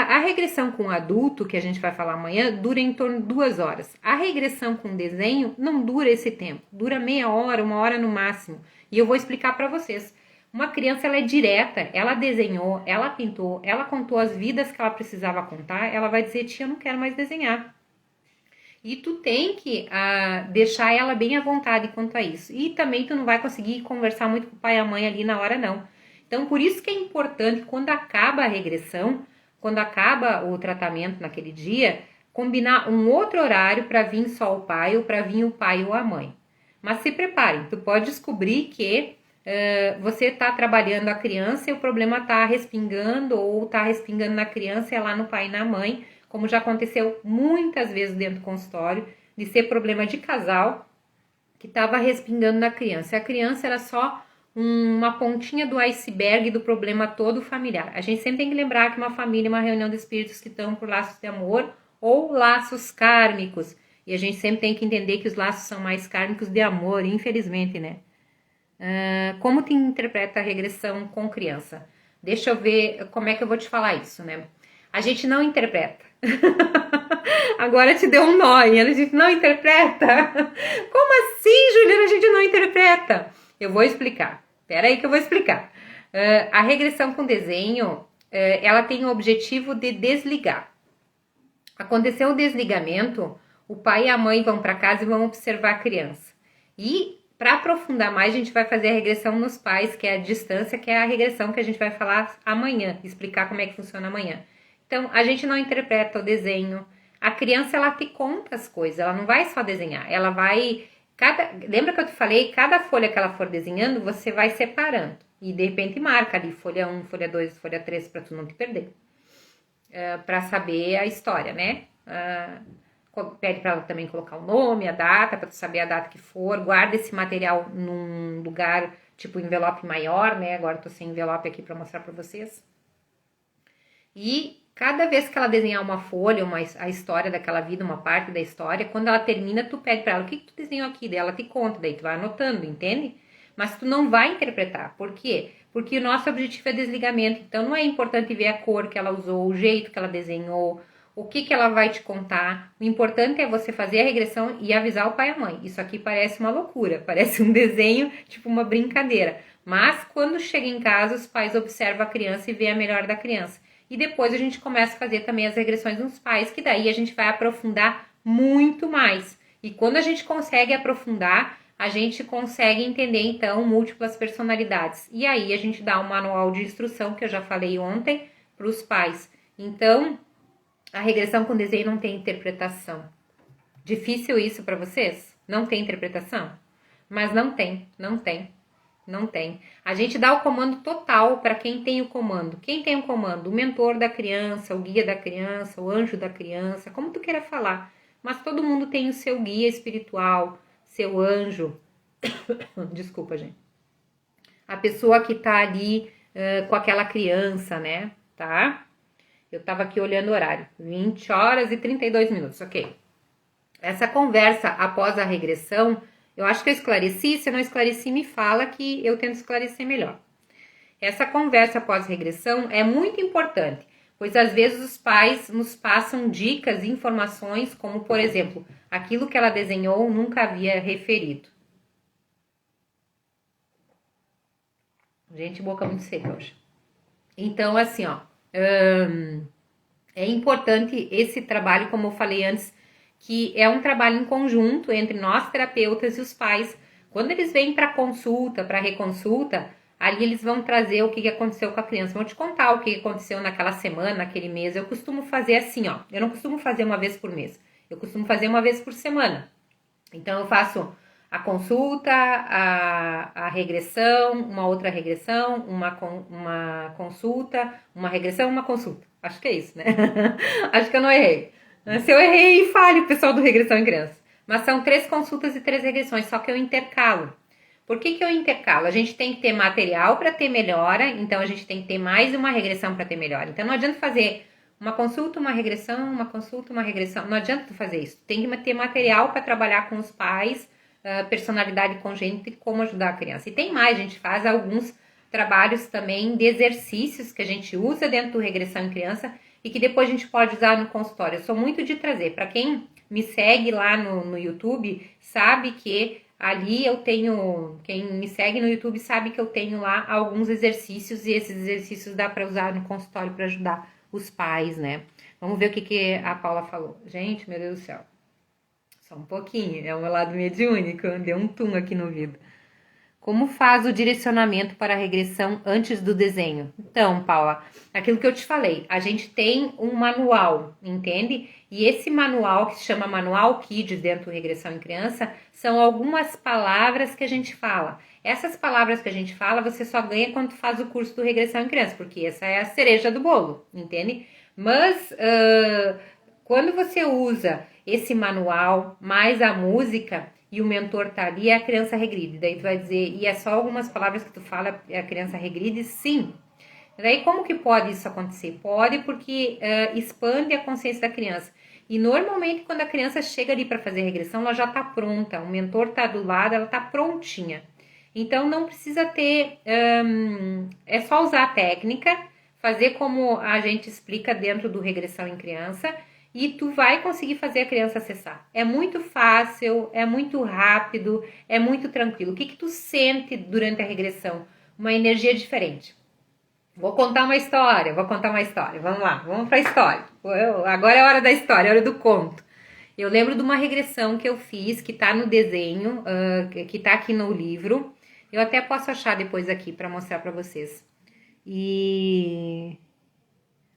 A regressão com adulto, que a gente vai falar amanhã, dura em torno de 2 horas. A regressão com desenho não dura esse tempo, dura meia hora, 1 hora no máximo. E eu vou explicar para vocês. Uma criança, ela é direta, ela desenhou, ela pintou, ela contou as vidas que ela precisava contar, ela vai dizer, tia, eu não quero mais desenhar. E tu tem que deixar ela bem à vontade quanto a isso. E também tu não vai conseguir conversar muito com o pai e a mãe ali na hora, não. Então, por isso que é importante, quando acaba a regressão, quando acaba o tratamento naquele dia, combinar um outro horário para vir só o pai ou para vir o pai ou a mãe. Mas se preparem, tu pode descobrir que você está trabalhando a criança e o problema está respingando ou está respingando na criança e é lá no pai e na mãe, como já aconteceu muitas vezes dentro do consultório, de ser problema de casal que estava respingando na criança. A criança era só uma pontinha do iceberg do problema todo familiar. A gente sempre tem que lembrar que uma família é uma reunião de espíritos que estão por laços de amor ou laços kármicos. E a gente sempre tem que entender que os laços são mais kármicos de amor, infelizmente, né? Como tu interpreta a regressão com criança? Deixa eu ver como é que eu vou te falar isso, né? A gente não interpreta. Agora te deu um nó, e a gente não interpreta. Como assim, Juliana, a gente não interpreta? Eu vou explicar. Espera aí que eu vou explicar. A regressão com desenho, ela tem o objetivo de desligar. Aconteceu o desligamento, o pai e a mãe vão para casa e vão observar a criança. E para aprofundar mais, a gente vai fazer a regressão nos pais, que é a distância, que é a regressão que a gente vai falar amanhã, explicar como é que funciona amanhã. Então, a gente não interpreta o desenho. A criança, ela te conta as coisas, ela não vai só desenhar, ela vai... Lembra que eu te falei? Cada folha que ela for desenhando, você vai separando. E, de repente, marca ali, folha 1, folha 2, folha 3, para tu não te perder. Para saber a história, né? Pede para ela também colocar o nome, a data, para tu saber a data que for. Guarda esse material num lugar, tipo envelope maior, né? Agora eu tô sem envelope aqui para mostrar para vocês. E cada vez que ela desenhar uma folha, a história daquela vida, uma parte da história, quando ela termina, tu pede para ela, o que tu desenhou aqui? Daí ela te conta, daí tu vai anotando, entende? Mas tu não vai interpretar. Por quê? Porque o nosso objetivo é desligamento. Então, não é importante ver a cor que ela usou, o jeito que ela desenhou, o que ela vai te contar. O importante é você fazer a regressão e avisar o pai e a mãe. Isso aqui parece uma loucura, parece um desenho, tipo uma brincadeira. Mas, quando chega em casa, os pais observam a criança e vê a melhor da criança. E depois a gente começa a fazer também as regressões nos pais, que daí a gente vai aprofundar muito mais. E quando a gente consegue aprofundar, a gente consegue entender, então, múltiplas personalidades. E aí a gente dá um manual de instrução, que eu já falei ontem, para os pais. Então, a regressão com desenho não tem interpretação. Difícil isso para vocês? Não tem interpretação? Mas não tem, não tem. Não tem. A gente dá o comando total para quem tem o comando. Quem tem o comando? O mentor da criança, o guia da criança, o anjo da criança, como tu queira falar. Mas todo mundo tem o seu guia espiritual, seu anjo. Desculpa, gente. A pessoa que tá ali com aquela criança, né? Tá? Eu estava aqui olhando o horário, 20 horas e 32 minutos, ok. Essa conversa após a regressão, eu acho que eu esclareci, se eu não esclareci, me fala que eu tento esclarecer melhor. Essa conversa após regressão é muito importante, pois às vezes os pais nos passam dicas e informações, como por exemplo, aquilo que ela desenhou nunca havia referido. Gente, boca muito seca hoje. Então, assim, ó, é importante esse trabalho, como eu falei antes, que é um trabalho em conjunto entre nós terapeutas e os pais. Quando eles vêm para consulta, para reconsulta, ali eles vão trazer o que aconteceu com a criança. Vão te contar o que aconteceu naquela semana, naquele mês. Eu costumo fazer assim, ó. Eu não costumo fazer uma vez por mês. Eu costumo fazer uma vez por semana. Então, eu faço a consulta, a regressão, uma outra regressão, uma consulta, uma regressão, uma consulta. Acho que é isso, né? Acho que eu não errei. Se eu errei, fale, pessoal do Regressão em Criança. Mas são 3 consultas e 3 regressões, só que eu intercalo. Por que eu intercalo? A gente tem que ter material para ter melhora, então a gente tem que ter mais uma regressão para ter melhora. Então não adianta fazer uma consulta, uma regressão, uma consulta, uma regressão. Não adianta tu fazer isso. Tem que ter material para trabalhar com os pais, personalidade congênita e como ajudar a criança. E tem mais, a gente faz alguns trabalhos também de exercícios que a gente usa dentro do Regressão em Criança e que depois a gente pode usar no consultório. Eu sou muito de trazer. Para quem me segue lá no YouTube, sabe que ali eu tenho, quem me segue no YouTube sabe que eu tenho lá alguns exercícios e esses exercícios dá para usar no consultório para ajudar os pais, né? Vamos ver o que a Paula falou. Gente, meu Deus do céu. Só um pouquinho, é o meu lado mediúnico, deu um tum aqui no ouvido. Como faz o direcionamento para a regressão antes do desenho? Então, Paula, aquilo que eu te falei, a gente tem um manual, entende? E esse manual, que se chama Manual Kids dentro do Regressão em Criança, são algumas palavras que a gente fala. Essas palavras que a gente fala, você só ganha quando faz o curso do Regressão em Criança, porque essa é a cereja do bolo, entende? Mas, quando você usa esse manual, mais a música, e o mentor tá ali, a criança regride. Daí tu vai dizer, e é só algumas palavras que tu fala, a criança regride? Sim. Daí como que pode isso acontecer? Pode porque expande a consciência da criança. E normalmente quando a criança chega ali para fazer regressão, ela já tá pronta. O mentor tá do lado, ela tá prontinha. Então não precisa ter, é só usar a técnica, fazer como a gente explica dentro do Regressão em Criança, e tu vai conseguir fazer a criança acessar. É muito fácil, é muito rápido, é muito tranquilo. O que tu sente durante a regressão? Uma energia diferente. Vou contar uma história. Vamos lá, vamos para a história. Agora é a hora da história, é a hora do conto. Eu lembro de uma regressão que eu fiz, que tá no desenho, que tá aqui no livro. Eu até posso achar depois aqui para mostrar para vocês. E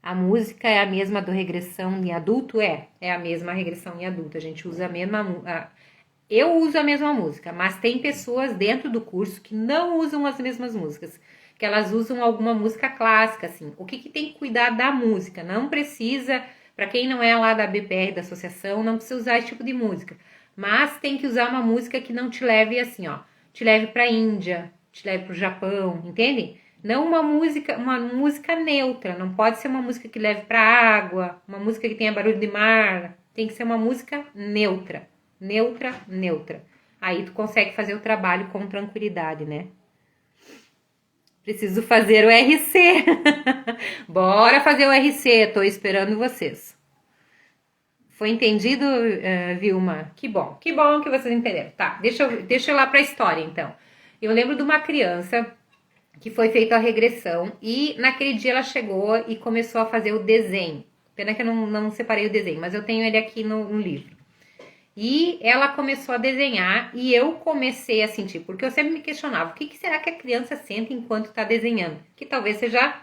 a música é a mesma do regressão em adulto? É a mesma regressão em adulto. A gente usa a mesma... Eu uso a mesma música, mas tem pessoas dentro do curso que não usam as mesmas músicas, que elas usam alguma música clássica, assim. O que tem que cuidar da música? Não precisa, para quem não é lá da BPR, da associação, não precisa usar esse tipo de música. Mas tem que usar uma música que não te leve assim, ó. Te leve pra Índia, te leve pro Japão, entende? Não uma música neutra, não pode ser uma música que leve para água, uma música que tenha barulho de mar, tem que ser uma música neutra, neutra. Aí tu consegue fazer o trabalho com tranquilidade, né? Preciso fazer o RC. Bora fazer o RC, tô esperando vocês. Foi entendido, Vilma? Que bom que vocês entenderam. Tá, deixa eu ir lá pra história, então. Eu lembro de uma criança que foi feita a regressão, e naquele dia ela chegou e começou a fazer o desenho. Pena que eu não separei o desenho, mas eu tenho ele aqui no livro. E ela começou a desenhar e eu comecei a sentir, porque eu sempre me questionava, o que será que a criança sente enquanto está desenhando? Que talvez seja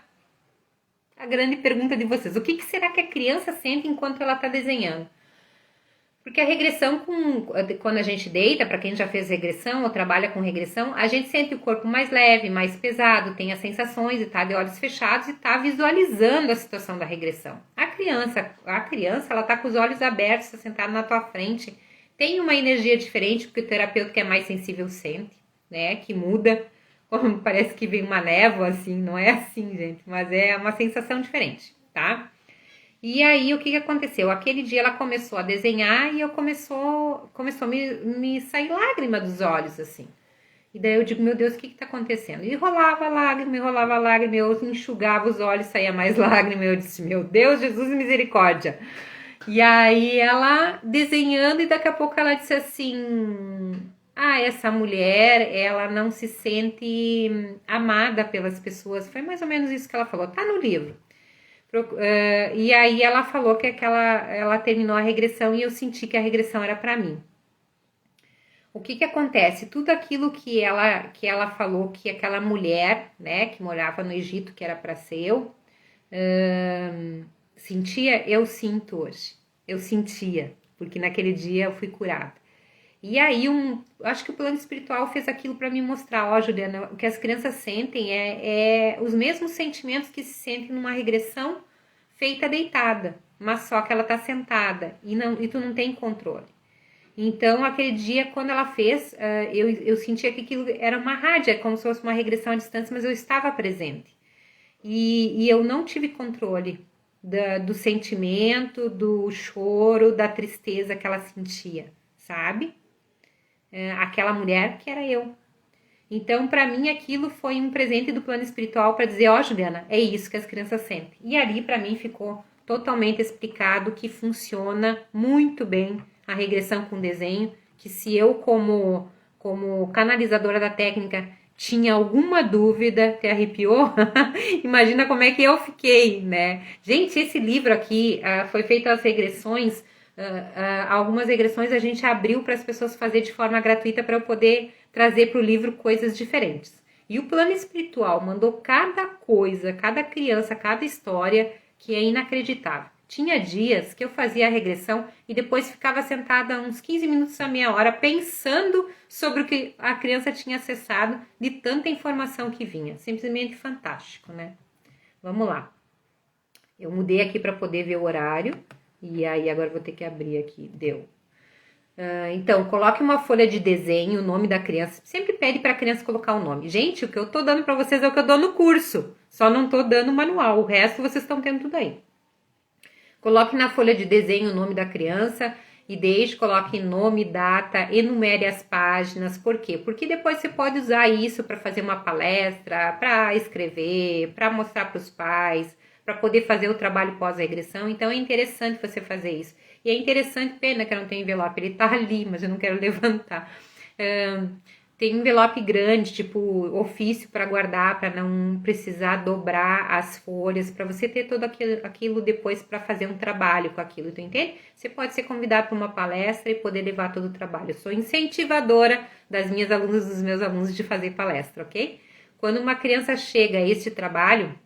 a grande pergunta de vocês. O que será que a criança sente enquanto ela está desenhando? Porque a regressão, quando a gente deita, para quem já fez regressão ou trabalha com regressão, a gente sente o corpo mais leve, mais pesado, tem as sensações e tá de olhos fechados e tá visualizando a situação da regressão. A criança, ela tá com os olhos abertos, tá sentada na tua frente, tem uma energia diferente, porque o terapeuta que é mais sensível sente, né, que muda, como parece que vem uma névoa, assim, não é assim, gente, mas é uma sensação diferente, tá? E aí, o que aconteceu? Aquele dia ela começou a desenhar e começou a me sair lágrima dos olhos, assim. E daí eu digo, meu Deus, o que tá acontecendo? E rolava lágrima, eu enxugava os olhos, saía mais lágrima. Eu disse, meu Deus, Jesus misericórdia. E aí ela desenhando, e daqui a pouco ela disse assim: ah, essa mulher, ela não se sente amada pelas pessoas. Foi mais ou menos isso que ela falou, tá no livro. E aí ela falou que ela terminou a regressão e eu senti que a regressão era para mim. O que acontece? Tudo aquilo que ela falou que aquela mulher, né, que morava no Egito, que era para ser eu, sentia, eu sinto hoje. Eu sentia, porque naquele dia eu fui curada. E aí, acho que o plano espiritual fez aquilo para me mostrar, ó, Juliana, o que as crianças sentem é os mesmos sentimentos que se sentem numa regressão feita deitada, mas só que ela tá sentada e tu não tem controle. Então, aquele dia, quando ela fez, eu sentia que aquilo era uma rádio, como se fosse uma regressão à distância, mas eu estava presente. E eu não tive controle do sentimento, do choro, da tristeza que ela sentia, sabe? Aquela mulher que era eu. Então, para mim, aquilo foi um presente do plano espiritual para dizer, ó, Juliana, é isso que as crianças sentem. E ali, para mim, ficou totalmente explicado que funciona muito bem a regressão com desenho, que se eu, como canalizadora da técnica, tinha alguma dúvida, te arrepiou? Imagina como é que eu fiquei, né? Gente, esse livro aqui foi feito as regressões, algumas regressões a gente abriu para as pessoas fazer de forma gratuita para eu poder trazer para o livro coisas diferentes. E o plano espiritual mandou cada coisa, cada criança, cada história que é inacreditável. Tinha dias que eu fazia a regressão e depois ficava sentada uns 15 minutos a meia hora pensando sobre o que a criança tinha acessado de tanta informação que vinha. Simplesmente fantástico, né? Vamos lá. Eu mudei aqui para poder ver o horário e aí agora vou ter que abrir aqui. Deu. Então, coloque uma folha de desenho, o nome da criança. Sempre pede para a criança colocar o nome. Gente, o que eu tô dando para vocês é o que eu dou no curso. Só não tô dando o manual. O resto vocês estão tendo tudo aí. Coloque na folha de desenho o nome da criança e coloque nome, data, enumere as páginas. Por quê? Porque depois você pode usar isso para fazer uma palestra, para escrever, para mostrar para os pais, para poder fazer o trabalho pós-regressão. Então é interessante você fazer isso. E é interessante, pena que eu não tenho envelope, ele tá ali, mas eu não quero levantar. Tem envelope grande, tipo ofício para guardar, para não precisar dobrar as folhas, para você ter todo aquilo depois para fazer um trabalho com aquilo, tu entende? Você pode ser convidado para uma palestra e poder levar todo o trabalho. Eu sou incentivadora das minhas alunas, dos meus alunos de fazer palestra, ok? Quando uma criança chega a este trabalho,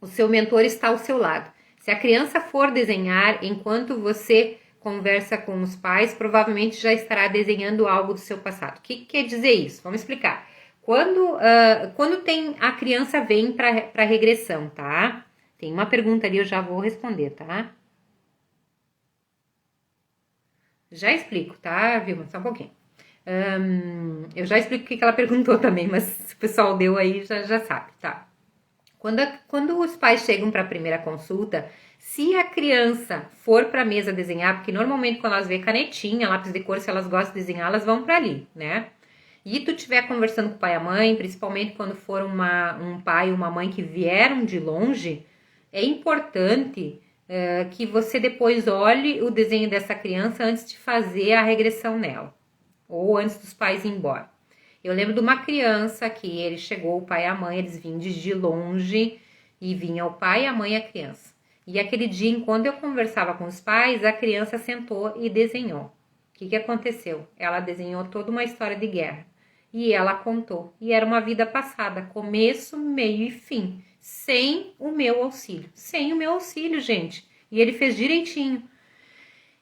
o seu mentor está ao seu lado. Se a criança for desenhar enquanto você conversa com os pais, provavelmente já estará desenhando algo do seu passado. O que quer dizer isso? Vamos explicar. Quando a criança vem para regressão, tá? Tem uma pergunta ali, eu já vou responder, tá? Já explico, tá, Vilma? Só um pouquinho. Eu já explico o que ela perguntou também, mas se o pessoal deu aí, já sabe, tá? Quando os pais chegam para a primeira consulta, se a criança for para a mesa desenhar, porque normalmente quando elas vê canetinha, lápis de cor, se elas gostam de desenhar, elas vão para ali, né? E tu estiver conversando com o pai e a mãe, principalmente quando for um pai e uma mãe que vieram de longe, é importante que você depois olhe o desenho dessa criança antes de fazer a regressão nela, ou antes dos pais ir embora. Eu lembro de uma criança que ele chegou, o pai e a mãe, eles vinham de longe e vinha o pai, a mãe e a criança. E aquele dia, enquanto eu conversava com os pais, a criança sentou e desenhou. O que aconteceu? Ela desenhou toda uma história de guerra. E ela contou. E era uma vida passada, começo, meio e fim. Sem o meu auxílio. Sem o meu auxílio, gente. E ele fez direitinho.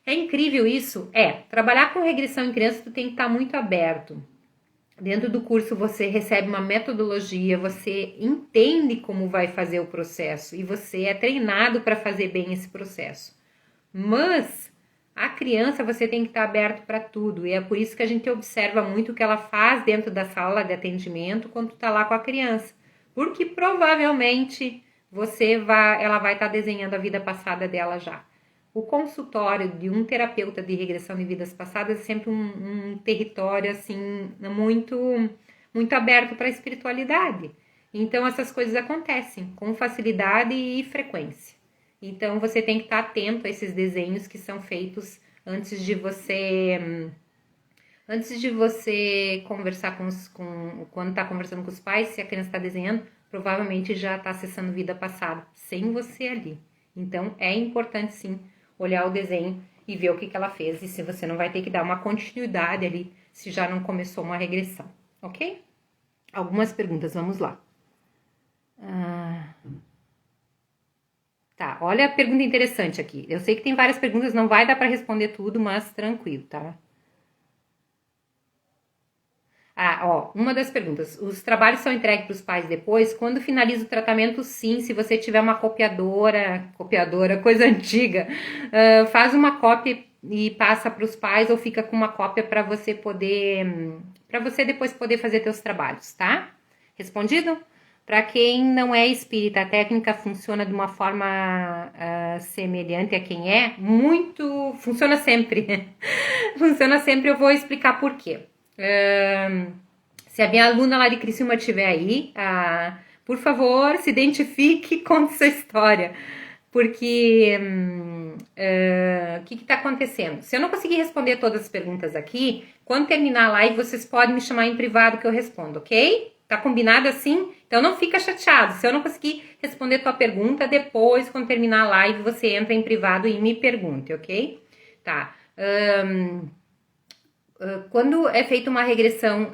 É incrível isso? Trabalhar com regressão em criança, tu tem que estar muito aberto. Dentro do curso você recebe uma metodologia, você entende como vai fazer o processo e você é treinado para fazer bem esse processo. Mas a criança você tem que estar aberto para tudo e é por isso que a gente observa muito o que ela faz dentro da sala de atendimento quando tu tá lá com a criança. Porque provavelmente ela vai estar desenhando a vida passada dela já. O consultório de um terapeuta de regressão de vidas passadas é sempre um território assim muito aberto para a espiritualidade. Então essas coisas acontecem com facilidade e frequência. Então você tem que estar atento a esses desenhos que são feitos antes de você conversar quando está conversando com os pais, se a criança está desenhando, provavelmente já está acessando vida passada, sem você ali. Então é importante sim olhar o desenho e ver o que ela fez e se você não vai ter que dar uma continuidade ali, se já não começou uma regressão, ok? Algumas perguntas, vamos lá. Tá, olha a pergunta interessante aqui. Eu sei que tem várias perguntas, não vai dar para responder tudo, mas tranquilo, tá? Uma das perguntas. Os trabalhos são entregues para os pais depois? Quando finaliza o tratamento, sim. Se você tiver uma copiadora, coisa antiga, faz uma cópia e passa para os pais ou fica com uma cópia para você depois poder fazer teus trabalhos, tá? Respondido? Para quem não é espírita, a técnica funciona de uma forma semelhante a quem é? Funciona sempre. Funciona sempre, eu vou explicar por quê. Se a minha aluna lá de Criciúma estiver aí, por favor, se identifique e conte sua história. Porque o que está acontecendo? Se eu não conseguir responder todas as perguntas aqui, quando terminar a live, vocês podem me chamar em privado que eu respondo, ok? Tá combinado assim? Então não fica chateado. Se eu não conseguir responder tua pergunta, depois, quando terminar a live, você entra em privado e me pergunte, ok? Tá. Quando é feita uma regressão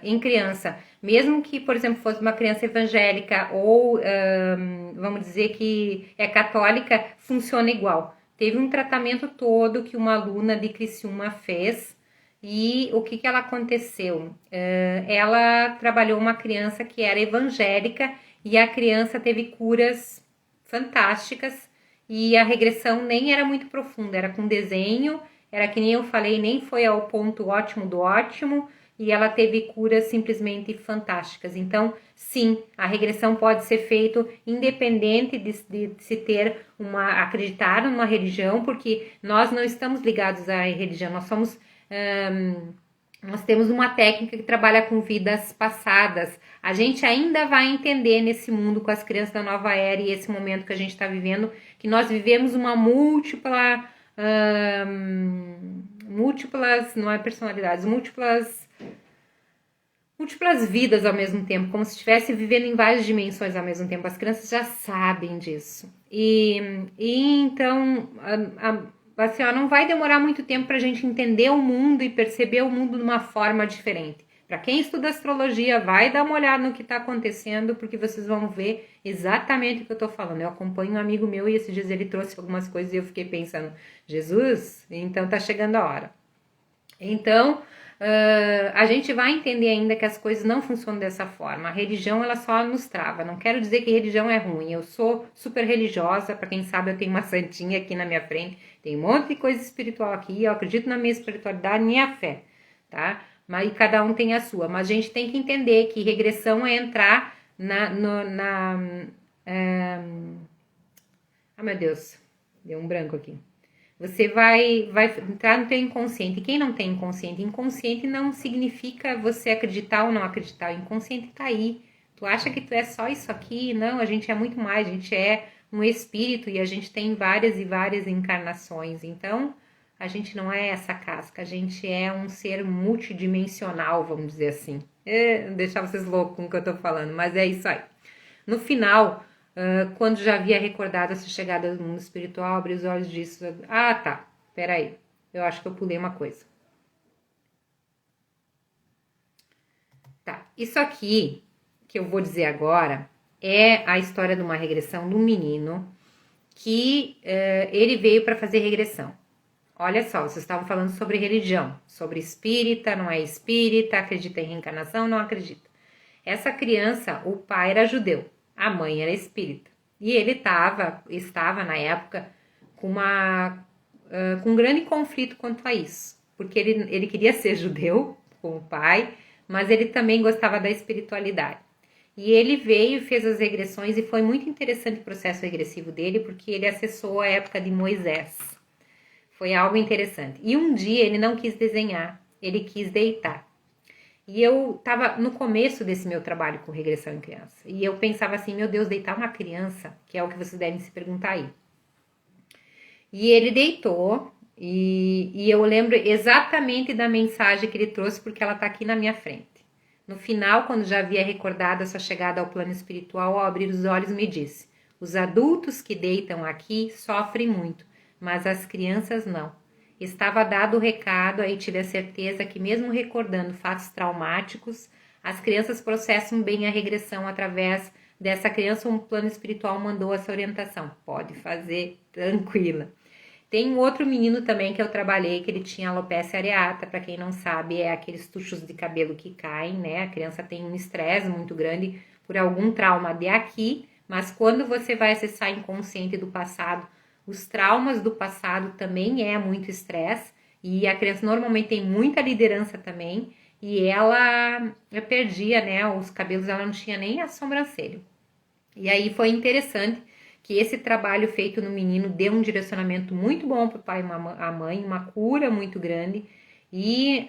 em criança, mesmo que, por exemplo, fosse uma criança evangélica ou, vamos dizer que é católica, funciona igual. Teve um tratamento todo que uma aluna de Criciúma fez e o que ela aconteceu? Ela trabalhou uma criança que era evangélica e a criança teve curas fantásticas e a regressão nem era muito profunda, era com desenho. Era que nem eu falei, nem foi ao ponto ótimo do ótimo e ela teve curas simplesmente fantásticas. Então, sim, a regressão pode ser feita independente de se ter acreditar numa religião, porque nós não estamos ligados à religião, nós temos uma técnica que trabalha com vidas passadas. A gente ainda vai entender nesse mundo com as crianças da nova era e esse momento que a gente está vivendo, que nós vivemos uma múltiplas, não é personalidades, múltiplas vidas ao mesmo tempo, como se estivesse vivendo em várias dimensões ao mesmo tempo. As crianças já sabem disso. E então, assim, não vai demorar muito tempo para a gente entender o mundo e perceber o mundo de uma forma diferente. Para quem estuda astrologia, vai dar uma olhada no que está acontecendo, porque vocês vão ver exatamente o que eu estou falando. Eu acompanho um amigo meu e esses dias ele trouxe algumas coisas e eu fiquei pensando, Jesus, então tá chegando a hora. Então, a gente vai entender ainda que as coisas não funcionam dessa forma. A religião, ela só nos trava. Não quero dizer que religião é ruim. Eu sou super religiosa, para quem sabe eu tenho uma santinha aqui na minha frente. Tem um monte de coisa espiritual aqui, eu acredito na minha espiritualidade, minha fé, tá? Mas cada um tem a sua. Mas a gente tem que entender que regressão é entrar meu Deus, deu um branco aqui. Você vai entrar no teu inconsciente. E quem não tem inconsciente? Inconsciente não significa você acreditar ou não acreditar. O inconsciente tá aí. Tu acha que tu é só isso aqui? Não, a gente é muito mais. A gente é um espírito e a gente tem várias e várias encarnações. Então, a gente não é essa casca. A gente é um ser multidimensional, vamos dizer assim. Deixar vocês loucos com o que eu tô falando, mas é isso aí. No final, quando já havia recordado essa chegada do mundo espiritual, abri os olhos disso. Tá, peraí, eu acho que eu pulei uma coisa. Tá, isso aqui que eu vou dizer agora é a história de uma regressão de um menino que ele veio para fazer regressão. Olha só, vocês estavam falando sobre religião, sobre espírita, não é espírita, acredita em reencarnação, não acredita. Essa criança, o pai era judeu. A mãe era espírita. E ele estava na época, com um grande conflito quanto a isso. Porque ele queria ser judeu, como pai, mas ele também gostava da espiritualidade. E ele veio e fez as regressões e foi muito interessante o processo regressivo dele, porque ele acessou a época de Moisés. Foi algo interessante. E um dia ele não quis desenhar, ele quis deitar. E eu estava no começo desse meu trabalho com regressão em criança. E eu pensava assim, meu Deus, deitar uma criança, que é o que vocês devem se perguntar aí. E ele deitou, e eu lembro exatamente da mensagem que ele trouxe, porque ela está aqui na minha frente. No final, quando já havia recordado a sua chegada ao plano espiritual, ao abrir os olhos me disse, os adultos que deitam aqui sofrem muito, mas as crianças não. Estava dado o recado, aí tive a certeza que mesmo recordando fatos traumáticos, as crianças processam bem a regressão através dessa criança, um plano espiritual mandou essa orientação. Pode fazer tranquila. Tem um outro menino também que eu trabalhei, que ele tinha alopecia areata, para quem não sabe, é aqueles tuchos de cabelo que caem, né? A criança tem um estresse muito grande por algum trauma de aqui, mas quando você vai acessar inconsciente do passado, os traumas do passado também é muito estresse, e a criança normalmente tem muita liderança também, e ela perdia, né, os cabelos, ela não tinha nem a sobrancelha. E aí foi interessante que esse trabalho feito no menino deu um direcionamento muito bom para o pai e a mãe, uma cura muito grande. E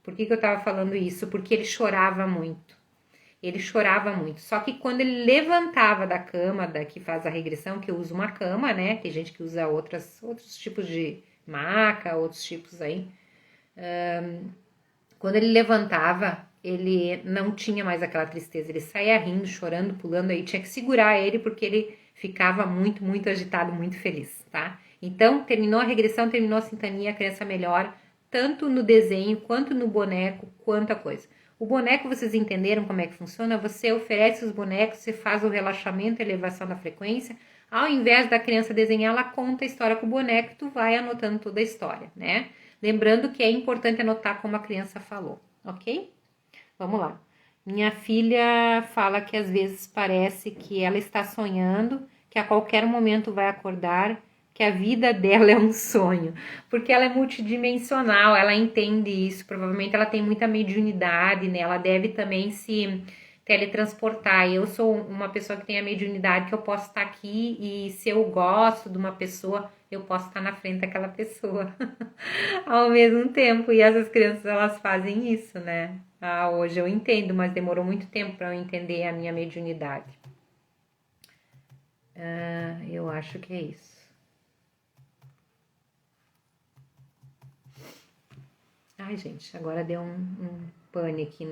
por que eu estava falando isso? Porque ele chorava muito. Ele chorava muito. Só que quando ele levantava da cama, que faz a regressão, que eu uso uma cama, né? Tem gente que usa outros tipos de maca, outros tipos aí. Quando ele levantava, ele não tinha mais aquela tristeza. Ele saía rindo, chorando, pulando, aí tinha que segurar ele porque ele ficava muito, muito agitado, muito feliz, tá? Então, terminou a regressão, terminou a sintonia, a criança melhora, tanto no desenho, quanto no boneco, quanto a coisa. O boneco, vocês entenderam como é que funciona? Você oferece os bonecos, você faz o relaxamento, a elevação da frequência. Ao invés da criança desenhar, ela conta a história com o boneco, tu vai anotando toda a história, né? Lembrando que é importante anotar como a criança falou, ok? Vamos lá. Minha filha fala que às vezes parece que ela está sonhando, que a qualquer momento vai acordar, que a vida dela é um sonho, porque ela é multidimensional, ela entende isso, provavelmente ela tem muita mediunidade, né? Ela deve também se teletransportar. Eu sou uma pessoa que tem a mediunidade, que eu posso estar aqui e se eu gosto de uma pessoa, eu posso estar na frente daquela pessoa ao mesmo tempo. E essas crianças, elas fazem isso, né? Hoje eu entendo, mas demorou muito tempo para eu entender a minha mediunidade. Eu acho que é isso. Ai, gente, agora deu um pane aqui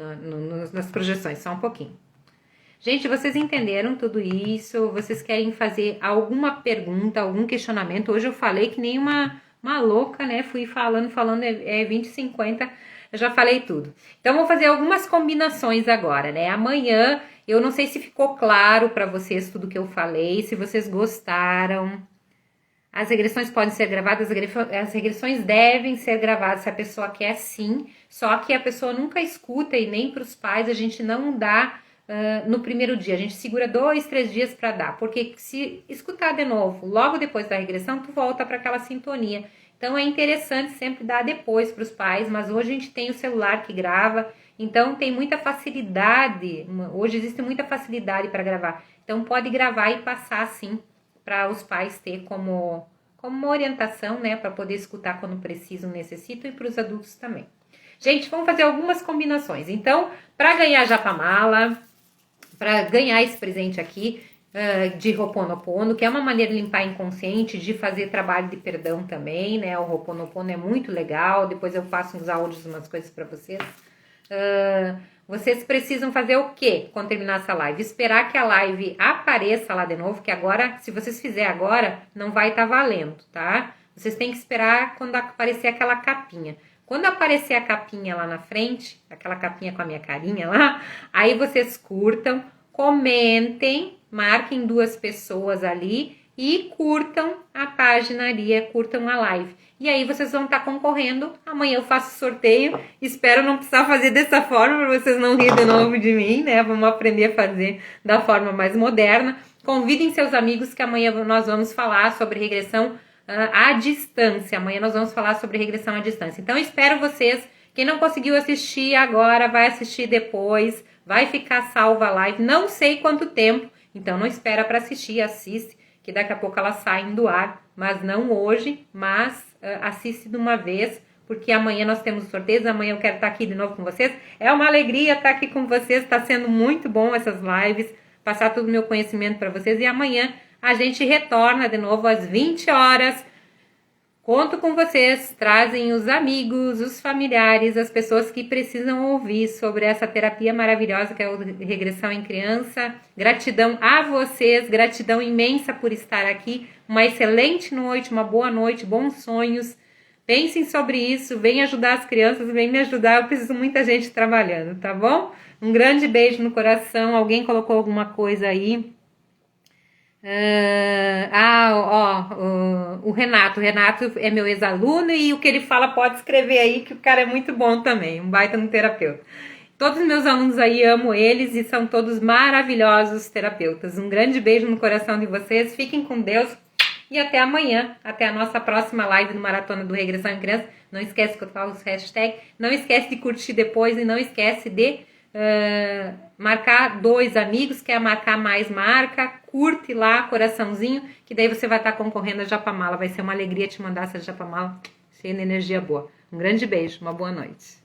nas projeções, só um pouquinho. Gente, vocês entenderam tudo isso? Vocês querem fazer alguma pergunta, algum questionamento? Hoje eu falei que nem uma louca, né? Fui falando, 20, 50, eu já falei tudo. Então, vou fazer algumas combinações agora, né? Amanhã, eu não sei se ficou claro para vocês tudo que eu falei, se vocês gostaram. As regressões podem ser gravadas, as regressões devem ser gravadas se a pessoa quer sim, só que a pessoa nunca escuta e nem para os pais a gente não dá no primeiro dia, a gente segura 2, 3 dias para dar, porque se escutar de novo, logo depois da regressão, tu volta para aquela sintonia. Então é interessante sempre dar depois para os pais, mas hoje a gente tem o celular que grava, então tem muita facilidade, hoje existe muita facilidade para gravar, então pode gravar e passar sim, para os pais ter como uma orientação, né, para poder escutar quando precisam, necessitam, e para os adultos também. Gente, vamos fazer algumas combinações. Então, para ganhar japamala, para ganhar esse presente aqui de Ho'oponopono, que é uma maneira de limpar inconsciente, de fazer trabalho de perdão também, né, o Ho'oponopono é muito legal, depois eu faço uns áudios, umas coisas para vocês. Vocês precisam fazer o quê quando terminar essa live? Esperar que a live apareça lá de novo, que agora, se vocês fizerem agora, não vai estar valendo, tá? Vocês têm que esperar quando aparecer aquela capinha. Quando aparecer a capinha lá na frente, aquela capinha com a minha carinha lá, aí vocês curtam, comentem, marquem 2 pessoas ali e curtam a página ali, curtam a live. E aí vocês vão estar concorrendo. Amanhã eu faço sorteio. Espero não precisar fazer dessa forma para vocês não rirem de novo de mim, né? Vamos aprender a fazer da forma mais moderna. Convidem seus amigos que amanhã nós vamos falar sobre regressão à distância. Amanhã nós vamos falar sobre regressão à distância. Então espero vocês. Quem não conseguiu assistir agora, vai assistir depois. vai ficar salva a live, não sei quanto tempo, então não espera para assistir, assiste, que daqui a pouco ela sai do ar, mas não hoje, mas assiste de uma vez, porque amanhã nós temos sorteios, amanhã eu quero estar aqui de novo com vocês. É uma alegria estar aqui com vocês, está sendo muito bom essas lives, passar todo o meu conhecimento para vocês, e amanhã a gente retorna de novo às 20 horas. Conto com vocês, trazem os amigos, os familiares, as pessoas que precisam ouvir sobre essa terapia maravilhosa que é a regressão em criança. Gratidão a vocês, gratidão imensa por estar aqui. Uma excelente noite, uma boa noite, bons sonhos. Pensem sobre isso, venham ajudar as crianças, venham me ajudar, eu preciso de muita gente trabalhando, tá bom? Um grande beijo no coração, alguém colocou alguma coisa aí? O Renato é meu ex-aluno e o que ele fala pode escrever aí, que o cara é muito bom também, um baita no terapeuta. Todos os meus alunos aí, amo eles e são todos maravilhosos terapeutas. Um grande beijo no coração de vocês, fiquem com Deus e até amanhã, até a nossa próxima live do Maratona do Regressão em Criança. Não esquece de colocar os hashtags, não esquece de curtir depois e não esquece de marcar 2 amigos, quer marcar mais, marca, curte lá, coraçãozinho, que daí você vai estar concorrendo a Japamala, vai ser uma alegria te mandar essa Japamala cheia de energia boa. Um grande beijo, uma boa noite.